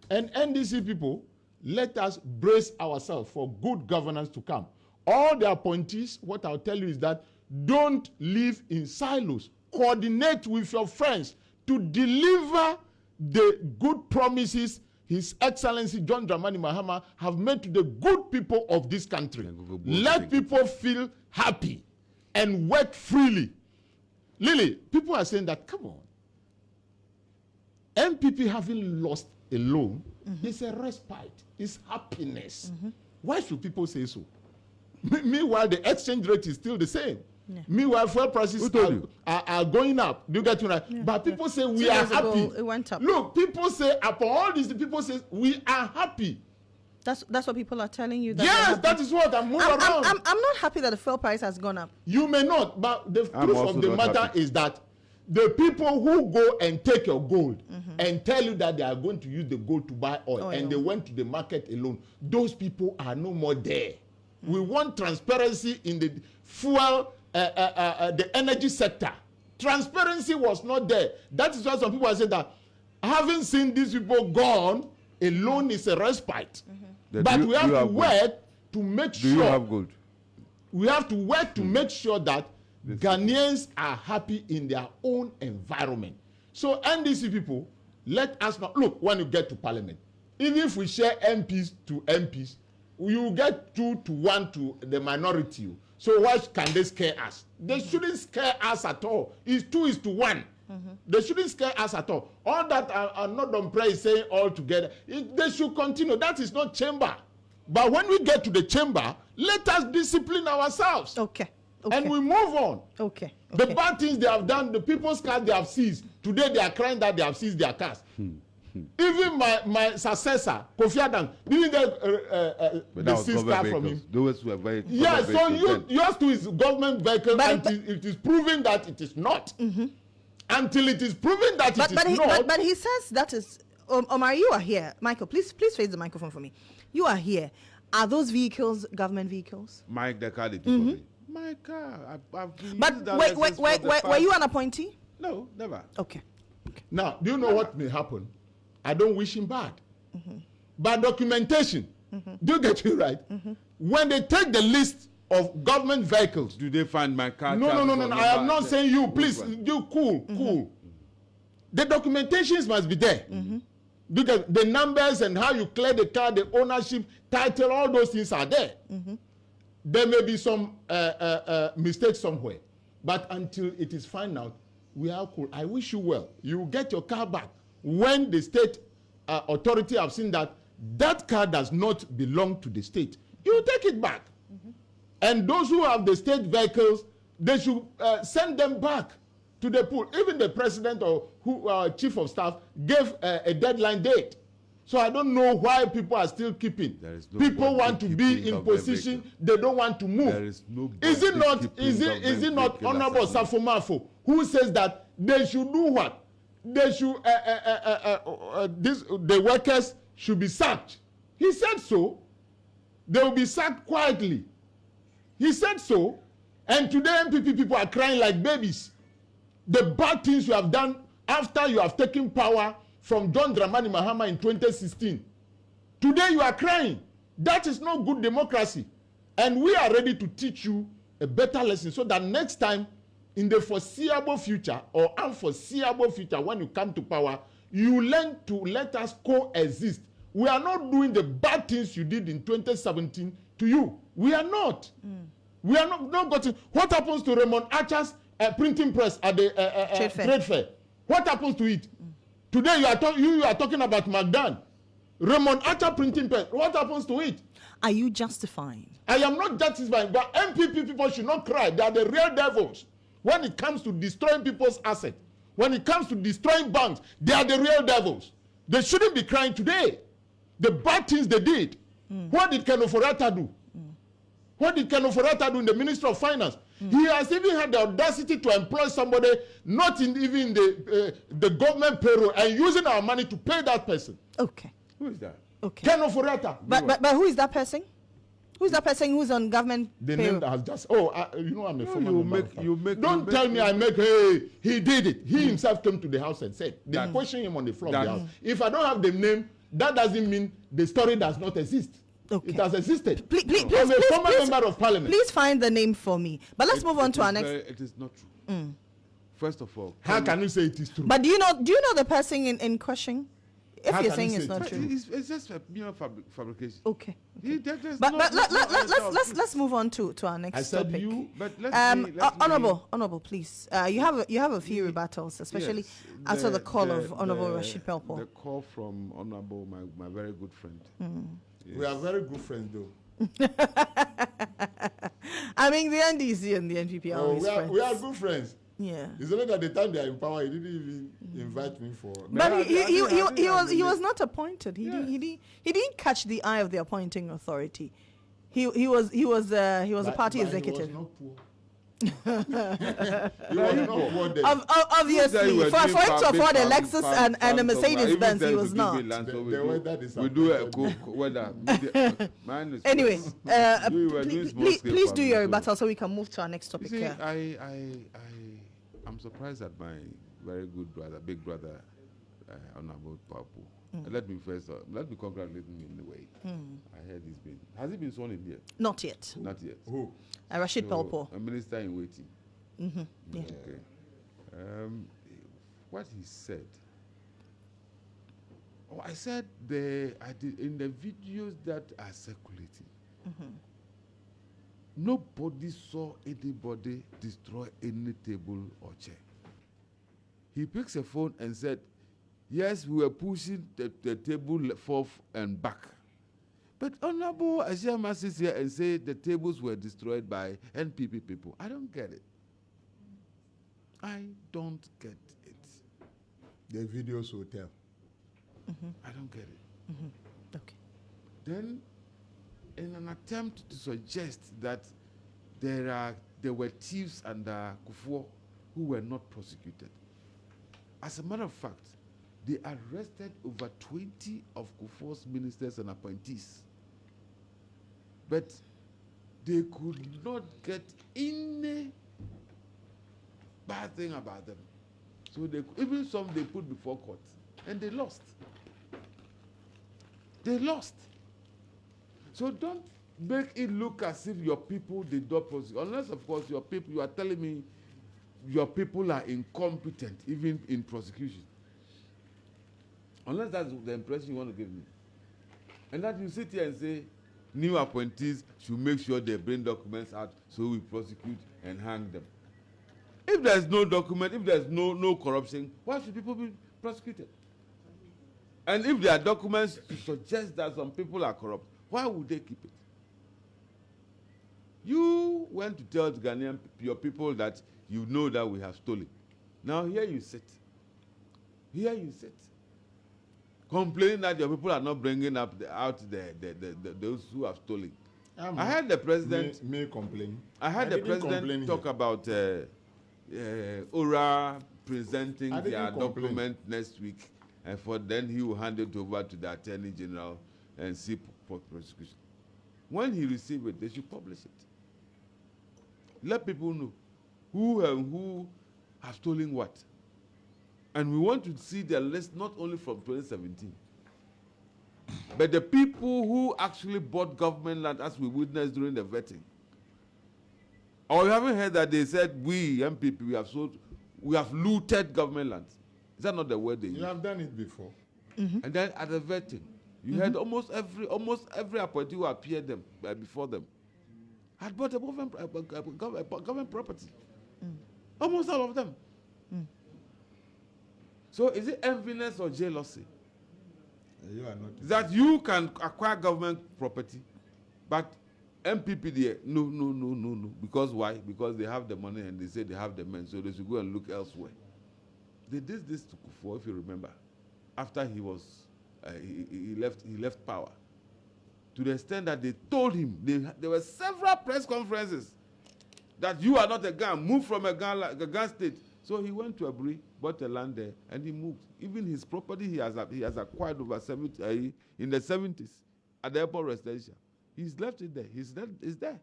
And NDC people, let us brace ourselves for good governance to come. All the appointees, what I'll tell you is that don't live in silos. Coordinate with your friends to deliver the good promises His Excellency John Dramani Mahama have made to the good people of this country. Let people feel happy and work freely. Lily, people are saying that, come on. MPP having lost a loan is a respite, it's happiness. Why should people say so? Meanwhile, the exchange rate is still the same. Yeah. Meanwhile, fuel prices are going up. Do you get me right? Yeah. But people say we are happy. It went up. Look, people say, upon all this, people say we are happy. That's what people are telling you. Yes, that is what I'm moving around. I'm not happy that the fuel price has gone up. You may not, but the truth of the matter is that the people who go and take your gold and tell you that they are going to use the gold to buy oil and they went to the market alone, those people are no more there. We want transparency in the fuel, the energy sector. Transparency was not there. That is why some people are saying that having seen these people gone alone is a respite. But we have to work to make sure. Do you have gold? We have to work to make sure that Ghanaians are happy in their own environment. So NDC people, let us not look when you get to Parliament. Even if we share MPs to MPs, you get 2 to 1 to the minority. So why can they scare us? They shouldn't scare us at all. It's 2 to 1. They shouldn't scare us at all. All that are not on prayer is saying all together. They should continue. That is not chamber. But when we get to the chamber, let us discipline ourselves. Okay. And we move on. Okay. The bad things they have done, the people's cars they have seized. Today they are crying that they have seized their cars. Even my successor, Kofi Adam, didn't get the seized car from him. Those were very. Yeah, so yours too is government vehicle, and it is proving that it is not. Until it is proven that it is not. But he says that is. Omar, you are here. Michael, please face the microphone for me. You are here. Are those vehicles government vehicles? Mike, the car they took from me. My car. But were you an appointee? No, never. Okay. Now, do you know what may happen? I don't wish him bad. But documentation, do you get it right? When they take the list of government vehicles, do they find my car? No. I am not saying you. Please, do cool. The documentations must be there. Because the numbers and how you clear the car, the ownership, title, all those things are there. There may be some mistakes somewhere. But until it is found out, we are cool. I wish you well. You will get your car back when the state authority have seen that that car does not belong to the state. You will take it back. And those who have the state vehicles, they should send them back to the pool. Even the president or chief of staff gave a deadline date. So I don't know why people are still keeping. People want to be in position. They don't want to move. Is it not Honorable Safomafo who says that they should do what? They should the workers should be sacked. He said so. They will be sacked quietly. He said so. And today MPP people are crying like babies. The bad things you have done after you have taken power from John Dramani Mahama in 2016. Today you are crying. That is not good democracy. And we are ready to teach you a better lesson so that next time in the foreseeable future or unforeseeable future when you come to power, you learn to let us coexist. We are not doing the bad things you did in 2017 to you. We are not. We are not getting. What happens to Raymond Archer's printing press at the trade fair? What happens to it? Today you are talking about McDonald. Raymond Archer printing press. What happens to it? Are you justifying? I am not justifying, but MPP people should not cry. They are the real devils. When it comes to destroying people's assets, when it comes to destroying banks, they are the real devils. They shouldn't be crying today. The bad things they did. What did Ken Oforata do? What did Ken Oforata do in the Ministry of Finance? He has even had the audacity to employ somebody not even the government payroll and using our money to pay that person. Okay. Who is that? Okay. Ken Oforata. But who is that person? Who's that person who's on government The payroll? name that has just, I'm a former member. Don't tell me he did it. He himself came to the house and said, they questioned him on the floor of the house. If I don't have the name, that doesn't mean the story does not exist. Okay. It has existed. Please, I'm a former member of parliament. Please find the name for me. But let's move on to our next. It is not true. First of all, How can you say it is true? But do you know the person in question? If How you're can you saying say it's it? not but true. it's just a fabrication. Okay. There's But no- let's move on to our next I said topic. you. But let me- Honorable, please. You have a few rebuttals, especially Yes, after the call of Honorable Rashid The Pelpo. call from Honorable, my very good friend. We are very good friends, though. I mean, the NDC and the NPP are always friends. We are good friends. Yeah. It's only that the time they are in power, he didn't even invite me for. But he I was not appointed. He didn't catch the eye of the appointing authority. He was a party executive. He was not poor. He was not poor then. Obviously, for him to afford a Lexus and a Mercedes Benz, he was not. The weather We do a disappointed cook weather. Mine is Anyway, We were doing small scale please do your farming, rebuttal so we can move to our next You topic see, here. I'm surprised at my very good brother, big brother, Honorable Papu. Let me congratulate him in a way. I heard has he been sworn in here? Not yet. Not yet. Who? Rashid Pelpo. A minister in waiting. Yeah. Okay. What he said. Oh, I said in the videos that are circulating. Nobody saw anybody destroy any table or chair. He picks a phone and said, yes, we were pushing the table forth and back. But Honorable Ashama sits here and say the tables were destroyed by NPP people. I don't get it. I don't get it. The videos will tell. I don't get it. Okay. Then, in an attempt to suggest that there were thieves under Kufuor who were not prosecuted. As a matter of fact, they arrested over 20 of Kufuor's ministers and appointees. But they could not get any bad thing about them. So even some they put before court, and they lost. They lost. So don't make it look as if your people did not prosecute. Unless, of course, your people, you are telling me your people are incompetent, even in prosecution. Unless that's the impression you want to give me. And that you sit here and say, new appointees should make sure they bring documents out so we prosecute and hang them. If there's no document, if there's no corruption, why should people be prosecuted? And if there are documents to suggest that some people are corrupt, why would they keep it? You went to tell the Ghanaian your people that you know that we have stolen. Now here you sit. Here you sit. Complaining that your people are not bringing out those who have stolen. I heard the president. May complain. I heard the president talk about ORA presenting their document next week, and then he will hand it over to the Attorney General and see for prosecution. When he receives it, they should publish it. Let people know who have stolen what. And we want to see the list not only from 2017, but the people who actually bought government land, as we witnessed during the vetting. Or you haven't heard that they said we MPP we have looted government lands. Is that not the word they use? You have done it before. Mm-hmm. And then at the vetting, you heard almost every appointee who appeared before them had bought a government property. Almost all of them. So is it enviness or jealousy? You are not. That you can acquire government property, but MPP there, no. Because why? Because they have the money and they say they have the men, so they should go and look elsewhere. They did this to Kufuor, if you remember, after he was he left power. To the extent that they told him, there were several press conferences that you are not a Gan, move from a Gan state. So he went to Aburi, bought a land there, and he moved. Even his property he has acquired over 70 in the 70s at the airport residential. He's left it there. It's there,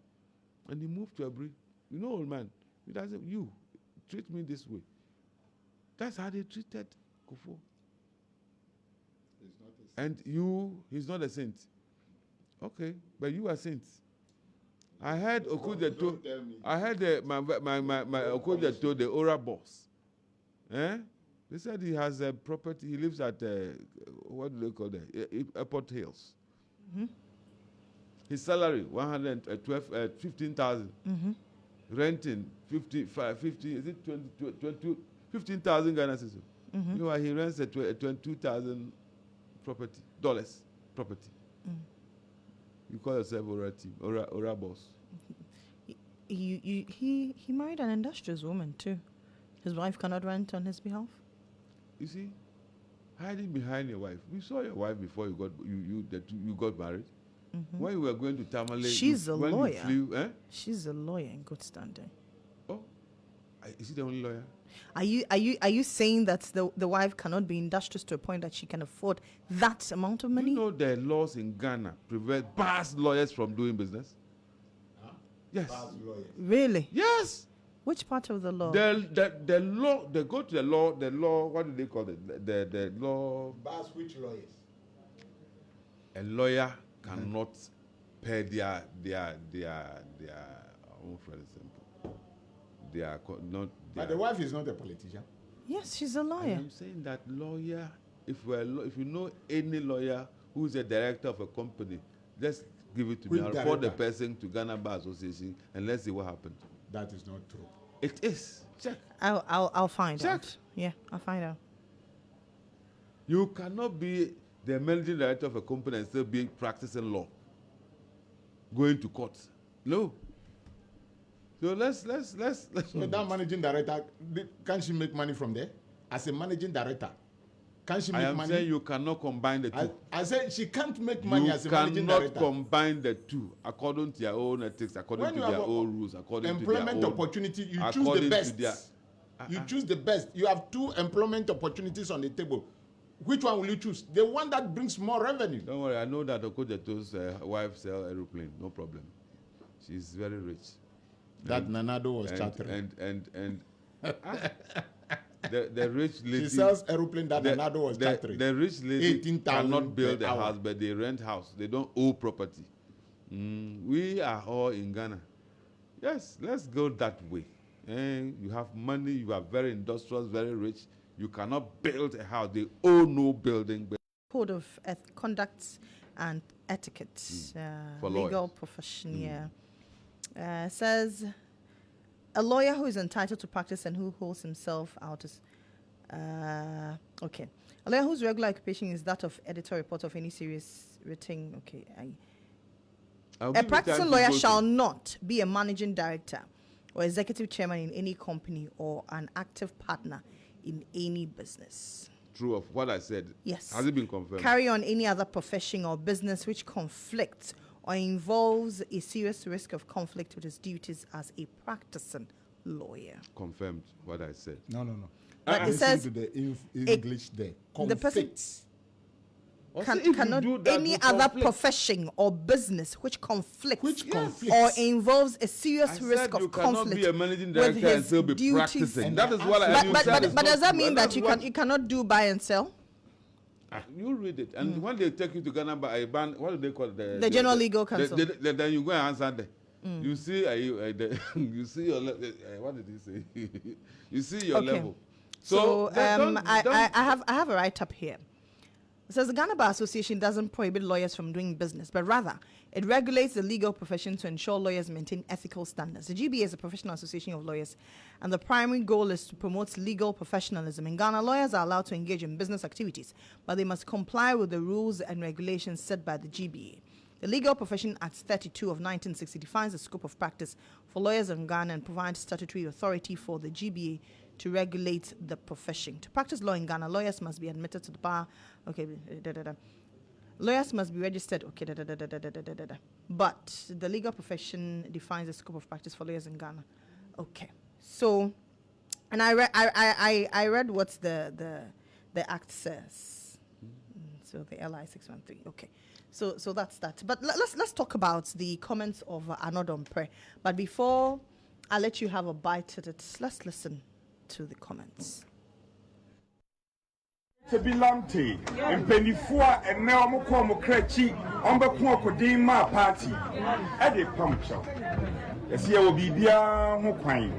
and he moved to Aburi. You know, old man, he doesn't. You treat me this way. That's how they treated Kufuor. And he's not a saint. Okay, but you are saints. I heard Okuja told. I heard my Okuja told the Ora boss. They said he has a property. He lives at what do they call that? Airport Hills. Mm-hmm. His salary 15,000. Mm-hmm. Renting 50. Is it 20 15,000 Ghana cedis? Mm-hmm. You know, he rents a 22,000 dollars property. Mm. You call yourself Ora team, Ora boss. He married an industrious woman too. His wife cannot rent on his behalf. You see, hiding behind your wife. We saw your wife before you got married. Mm-hmm. When you were going to Tamale, she's a lawyer. You flew, She's a lawyer in good standing. Oh, is she the only lawyer? Are you saying that the wife cannot be industrious to a point that she can afford that amount of money? You know the laws in Ghana prevent past lawyers from doing business. Huh? Yes. Past lawyers. Really? Yes. Which part of the law? The law. They go to the law. The law. What do they call it? The law. Bars which lawyers? A lawyer cannot pay their for example. They are not. But the wife is not a politician. Yes, she's a lawyer. And I'm saying that lawyer, if you know any lawyer who is a director of a company, just give it to me. I'll report the person to Ghana Bar Association and let's see what happened. That is not true. It is. Check. I'll find Check. out. Yeah, I'll find out. You cannot be the managing director of a company and still be practicing law, going to court. No. So let's. So that managing director, can she make money from there? As a managing director, can she make money? I am saying you cannot combine the two. I said she can't make money as a managing director. You cannot combine the two according to their own ethics, according to their own rules, according to their own employment opportunity. You choose the best. You choose the best. You have 2 employment opportunities on the table. Which one will you choose? The one that brings more revenue. Don't worry, I know that Okojeto's wife sells aeroplane. No problem. She's very rich. That Nanado was chattering. And the rich lady. She sells aeroplane that Nanado was chattering. The rich lady cannot build a house, but they rent house. They don't own property. We are all in Ghana. Yes, let's go that way. And you have money. You are very industrious, very rich. You cannot build a house. They own no building. Code of conduct and etiquette, For legal lawyers. profession. Says a lawyer who is entitled to practice and who holds himself out as okay. A lawyer whose regular occupation is that of editor report of any serious written. Okay, a practicing lawyer shall not be a managing director or executive chairman in any company or an active partner in any business. True of what I said. Yes. Has it been confirmed? Carry on any other profession or business which conflicts or involves a serious risk of conflict with his duties as a practicing lawyer. Confirmed what I said. No. But it Listen says to the English there. the person Conflicts. cannot any other profession or business which conflicts, Which conflicts? or involves a serious I risk said of you cannot conflict be a managing with director and his still be duties. practicing. And That is what I But does that mean that you cannot do buy and sell? You read it, and when they take you to Ghana by a ban, what do they call it? The General Legal Council. Then you go and answer there. You see, you see your what did he say? You see your Okay. level. So don't- I have a write up here. It says the Ghana Bar Association doesn't prohibit lawyers from doing business, but rather it regulates the legal profession to ensure lawyers maintain ethical standards. The GBA is a professional association of lawyers, and the primary goal is to promote legal professionalism. In Ghana, lawyers are allowed to engage in business activities, but they must comply with the rules and regulations set by the GBA. The Legal Profession Act 32 of 1960 defines the scope of practice for lawyers in Ghana and provides statutory authority for the GBA to regulate the profession. To practice law in Ghana, lawyers must be admitted to the bar. Okay, lawyers must be registered. Okay, But the legal profession defines the scope of practice for lawyers in Ghana. Okay, so, and I read what the act says. So the LI 613. Okay, so that's that. But let's talk about the comments of Ahmed Ompre. But before I let you have a bite at it, let's listen to the comments. To be lumpy, and penny four and now Mokomo Crechi on the Kwako Ma party at a puncture. As here will be Bia Hoquine.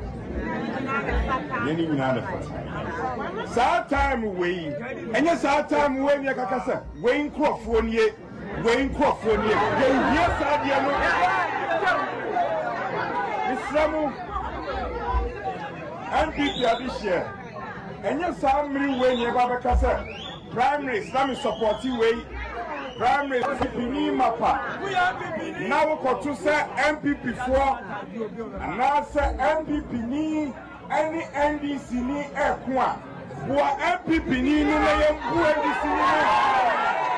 Any another for sad time away, and yes, our time away, Yakasa, Wayne Crawford, Wayne Crawford, yes, I Miss Ramu and people this year. And yes, I'm really way near Babakasa. Primary Islamic supporting way. Primary Pini Mapa. Now we got to say MPP 4. And now say MPP ni any NDC ni Ekwa. Boa MPP ni no na who NDC ni.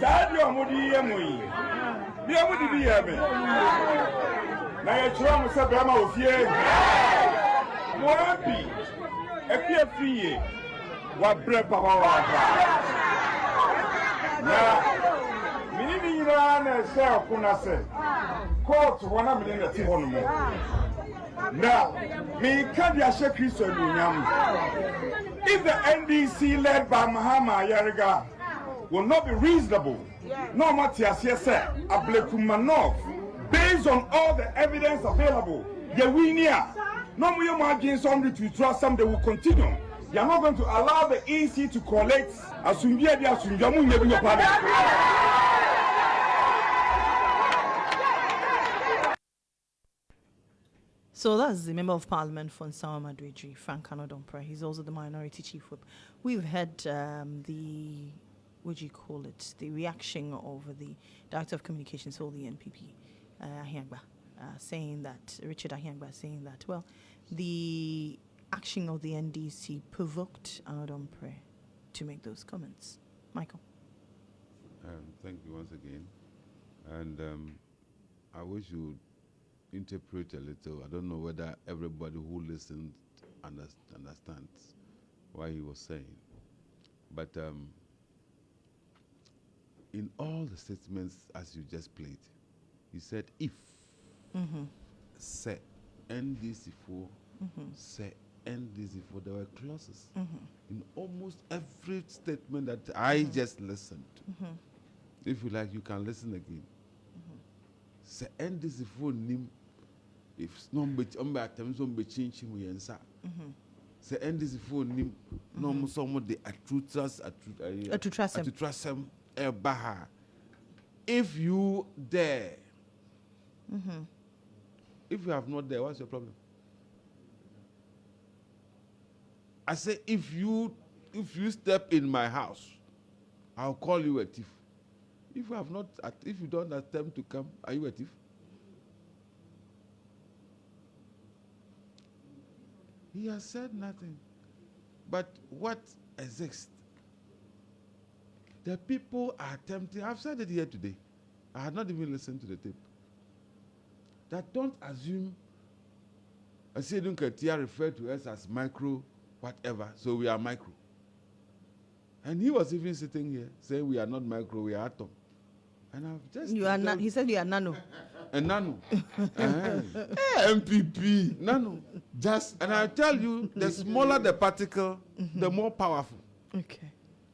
Sadio Modi Yemui. Biamudi Biame. Na ya chira mo se brama ofie mo happy e pie fie wa bre papa wa na minini ira na se akuna se court wana minini na ti hono mo na me kan dia she Kristo nyam if the NDC led by Mohammed Yarega will not be reasonable no matter as say Ablekumanov. Based on all the evidence available, the winner, no more margins on to trust them, they will continue. They are not going to allow the EC to collect as soon as they are soon. So that's the Member of Parliament for Nsawa Madridri, Frank Ahmed Ompre. He's also the Minority Chief Whip. We've had the, what do you call it, the reaction of the Director of Communications for the NPP. Ahiangba, saying that, Richard Ahiangba saying that, well, the action of the NDC provoked Ahmed Ompre to make those comments. Michael. Thank you once again. And I wish you interpret a little. I don't know whether everybody who listened understands what he was saying. But in all the statements as you just played, he said, if, say, NDC4, say, NDC4, there were clauses in almost every statement that I just listened to. If you like, you can listen again. Say, NDC4, if number attempts on be changing we answer. Say end this phone no some the trust them baha. If you dare, if you have not there, what's your problem? I say if you step in my house, I'll call you a thief. If you don't attempt to come, are you a thief? He has said nothing. But what exists? The people are attempting, I've said it here today. I had not even listened to the tape. That don't assume, I say Dunkatia referred to us as micro, whatever, so we are micro. And he was even sitting here saying we are not micro, we are atom. And I've just... He said you are nano. A nano. MPP. Nano. And I tell you, the smaller the particle, the more powerful. Okay.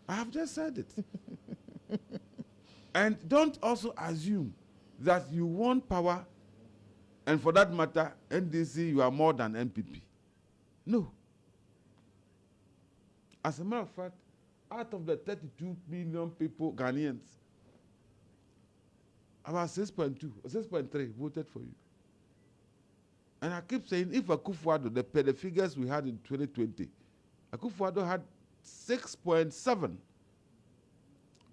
I have just said it. And don't also assume that you want power, and for that matter, NDC, you are more than MPP. No. As a matter of fact, out of the 32 million people, Ghanaians, about 6.2 or 6.3 voted for you. And I keep saying, if Akufo-Addo, the figures we had in 2020, Akufo-Addo had 6.7.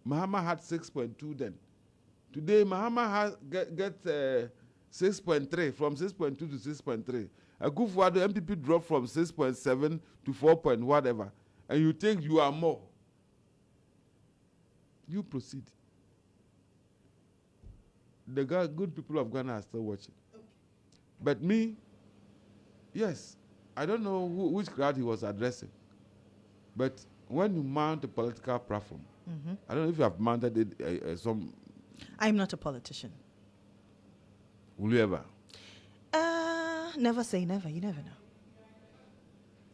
Mahama had 6.2 then. Today, Mahama gets 6.3, from 6.2 to 6.3. Akufo-Addo, MPP dropped from 6.7 to 4 point whatever. And you think you are more. You proceed. The good people of Ghana are still watching. But me, yes, I don't know which crowd he was addressing. But when you mount a political platform, I don't know if you have mounted some... I'm not a politician. Will you ever? Never say never. You never know.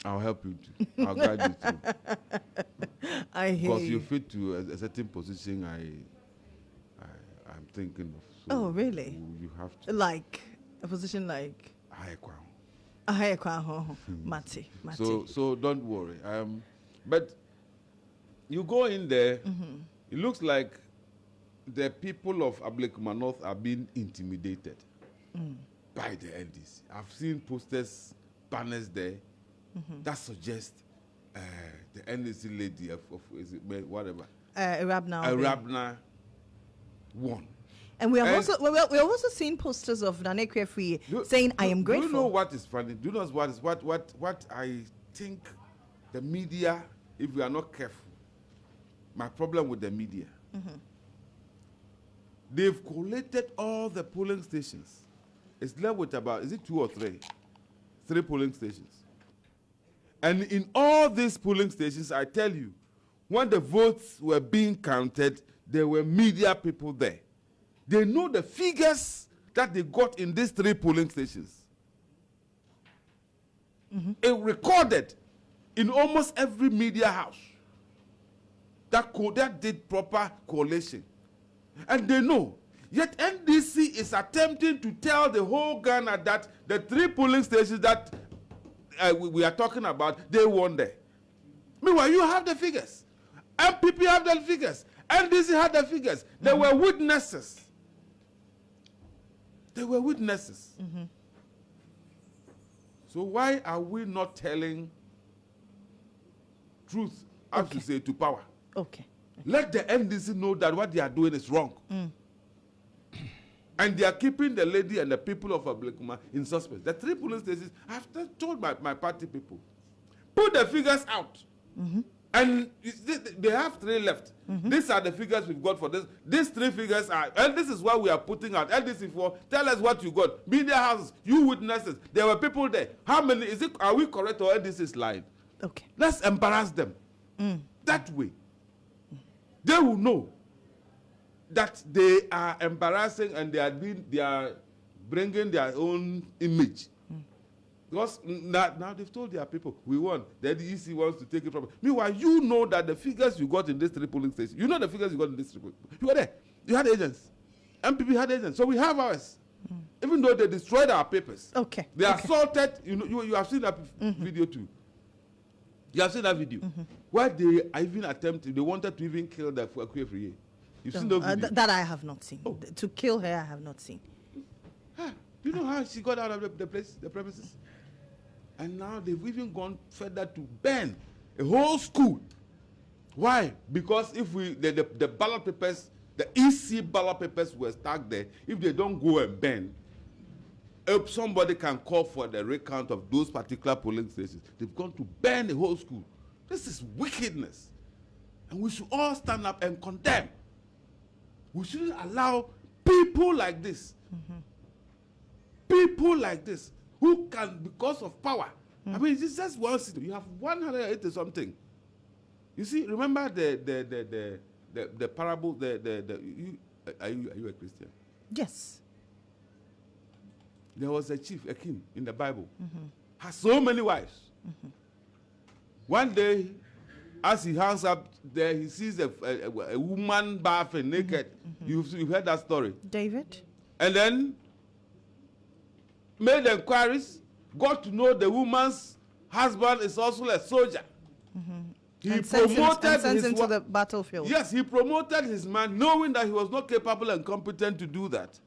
I'll help you too. I'll guide you too. I hear because you fit to a certain position I'm thinking of. So oh, really? You have to. Like a position like a higher crown. Mati. So don't worry. But you go in there, it looks like the people of Ablekuma North are being intimidated by the NDC. I've seen posters, banners there that suggest the NDC lady of whatever. Arabna won. And we are also seeing posters of Nane Kwefri saying, "I am grateful." Do you know what is funny? Do you know what I think the media, if we are not careful, my problem with the media, they've collated all the polling stations. It's left with about, is it 2 or 3? 3 polling stations. And in all these polling stations, I tell you, when the votes were being counted, there were media people there. They know the figures that they got in these 3 polling stations. It recorded in almost every media house that did proper collation. And they know. Yet NDC is attempting to tell the whole Ghana that the 3 polling stations that we are talking about, they won there. Meanwhile, you have the figures. MPP have the figures. NDC had the figures. There were witnesses. There were witnesses. So why are we not telling truth, as you say, to power? Okay. Let the NDC know that what they are doing is wrong. And they are keeping the lady and the people of Ablekuma in suspense. The 3 police stations, I've told my party people, put the figures out. And they have 3 left. These are the figures we've got for this. These 3 figures are, and this is what we are putting out. LDC for, tell us what you got. Media houses, you witnesses. There were people there. How many, are we correct or LDC is lying? Okay. Let's embarrass them. That way. They will know that they are embarrassing and they are bringing their own image. Because now they've told their people, we won. The EC wants to take it from us. Meanwhile, you know that the figures you got in this 3 polling stations, you know the figures you got in this 3 polling. You were there. You had agents. MPP had agents. So we have ours. Even though they destroyed our papers. Okay. They assaulted, you have seen that video too. You have seen that video. Where they even attempted, they wanted to even kill the Fuakwe. You've seen those videos? That I have not seen. Oh. To kill her, I have not seen. You know how she got out of the premises? And now they've even gone further to burn a whole school. Why? Because if the ballot papers, the EC ballot papers were stuck there, if they don't go and burn, if somebody can call for the recount of those particular polling stations, they've gone to burn the whole school. This is wickedness. And we should all stand up and condemn. We shouldn't allow people like this, people like this, who can, because of power. I mean, it's just one city. You have 180 something. You see, remember the parable, are you a Christian? Yes. There was a chief, a king in the Bible, has so many wives. One day, as he hangs up there, he sees a woman bathing naked. You've heard that story. David? And then made inquiries, got to know the woman's husband is also a soldier. He promoted him to the battlefield. Yes, he promoted his man, knowing that he was not capable and competent to do that.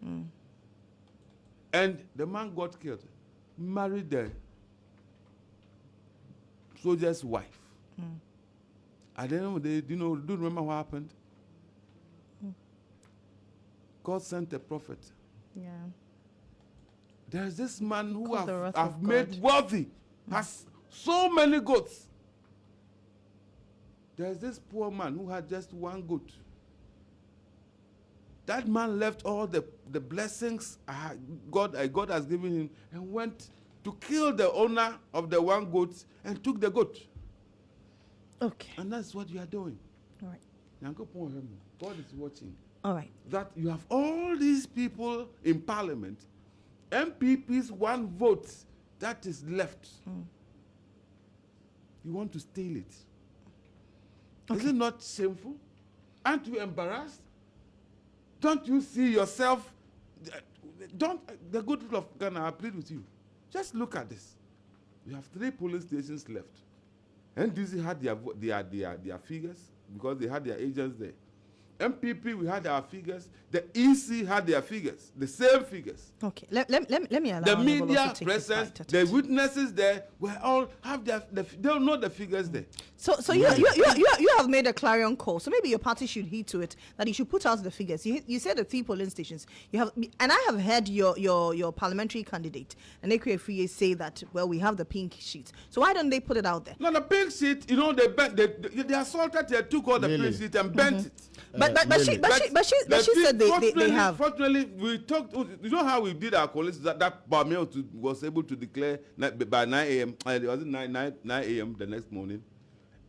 And the man got killed, married the soldier's wife. At the end of the day, do you remember what happened? God sent a prophet. Yeah. There's this man who Called have made wealthy, has so many goats. There's this poor man who had just one goat. That man left all the blessings God has given him and went to kill the owner of the one goat and took the goat. Okay. And that's what you are doing. All right. God is watching. All right. That you have all these people in parliament, MPPs, one vote that is left. You want to steal it. Okay. Is it not shameful? Aren't you embarrassed? Don't you see yourself? The good people of Ghana, I plead with you. Just look at this. We have 3 polling stations left. NDC had their figures because they had their agents there. MPP, we had our figures. The EC had their figures, the same figures. Okay, let me allow the media presence, the witnesses there, will all have they'll know the figures there. So you have made a clarion call. So maybe your party should heed to it, that you should put out the figures. You said the 3 polling stations. You have, and I have heard your parliamentary candidate, and Ekwe say that, well, we have the pink sheet. So why don't they put it out there? No, the pink sheet, they assaulted, they took all the pink sheet and bent it. But she said they have. Fortunately, we talked. You know how we did our coalition that Bamio was able to declare by 9 a.m. It was 9 a.m. the next morning.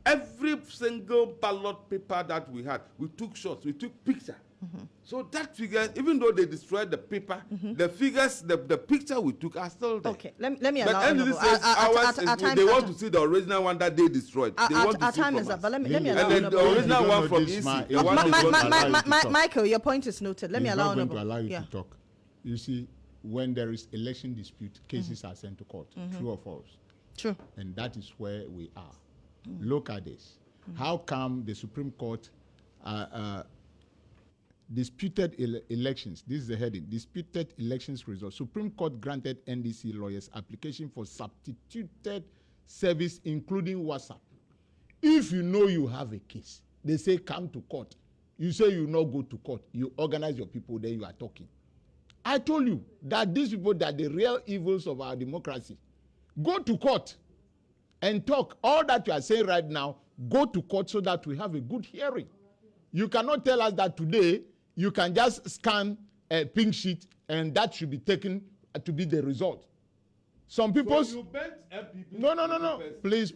Every single ballot paper that we had, we took shots, we took picture. So that figure, even though they destroyed the paper, the figures, the picture we took are still there. Okay, let me allow. But they want to see the original one that they destroyed. Our time is up, but let me allow. And then the original one from EC. Michael, your point is noted. Let me allow. I'm not going to allow you to talk. You see, when there is election dispute, cases are sent to court. True or false? True. And that is where we are. Look at this. How come the Supreme Court disputed elections? This is the heading. Disputed elections results. Supreme Court granted NDC lawyers application for substituted service, including WhatsApp. If you know you have a case, they say come to court. You say you not go to court. You organize your people, then you are talking. I told you that these people, that the real evils of our democracy. Go to court and talk. All that you are saying right now, go to court so that we have a good hearing. You cannot tell us that today you can just scan a pink sheet and that should be taken to be the result. Some people. So no. Please.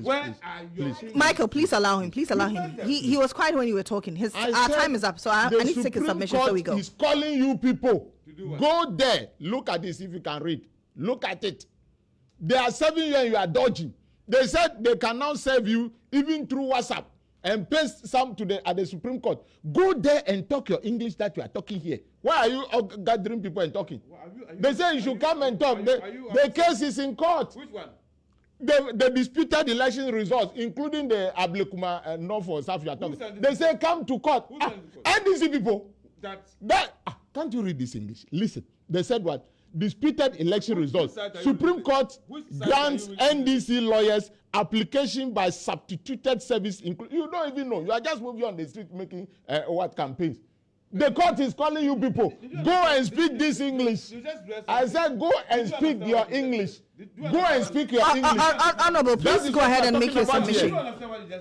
Where are you? Michael, please allow him. He was quiet when you were talking. Our time is up, so I need to take his submission so we go. He's calling you people. Go there. Look at this if you can read. Look at it. They are serving you and you are dodging. They said they can now serve you even through WhatsApp. and paste some at the Supreme Court. Go there and talk your English that you are talking here. Why are you gathering people and talking? They say you should come and talk. The case is in court. Which one? The disputed election results, including the Ablekuma North or South you are talking. They say come to court. NDC people. Can't you read this English? Listen. They said what? Disputed election results. Supreme Court grants NDC lawyers application by substituted service. You don't even know. You are just moving on the street making campaigns. The court is calling you people. Go and speak this English. I said go and speak your English. Go and speak your English. Honorable, please go ahead and make your submission.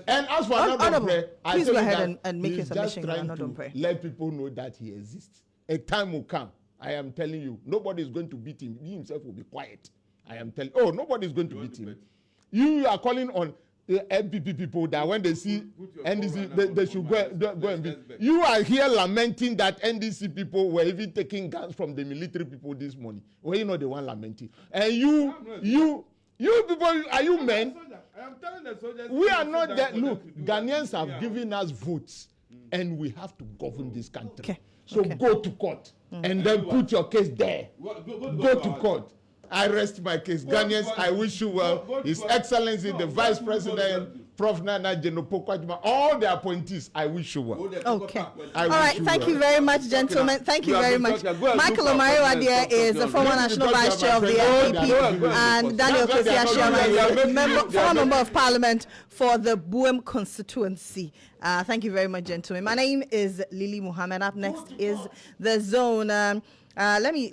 And as for Honorable Prayer, please go ahead and make your submission. Let people know that he exists. A time will come. I am telling you, nobody is going to beat him. He himself will be quiet. I am telling. Oh, nobody is going to beat him. You are calling on the MPP people that when they see NDC, they should go and beat. You are here lamenting that NDC people were even taking guns from the military people this morning. Well, you know the one lamenting. And you people, are you men? I am telling the soldiers. We are not that. Look, Ghanaians have given us votes, and we have to govern this country. Okay. So go to court and then put your case there. Go to court. I rest my case. Ghanaians, I wish you well. His Excellency, the Vice President, Prof. Nana Jenopo, all the appointees, I wish you well. Okay. All right. Thank you very much, gentlemen. Thank you very much. Michael Omariwa is the former National Vice Chair of the NPP, and Daniel Kwesi is former Member of Parliament for the Buem constituency. Thank you very much, gentlemen. My name is Lily Mohammed. Up next is The Zone. Let me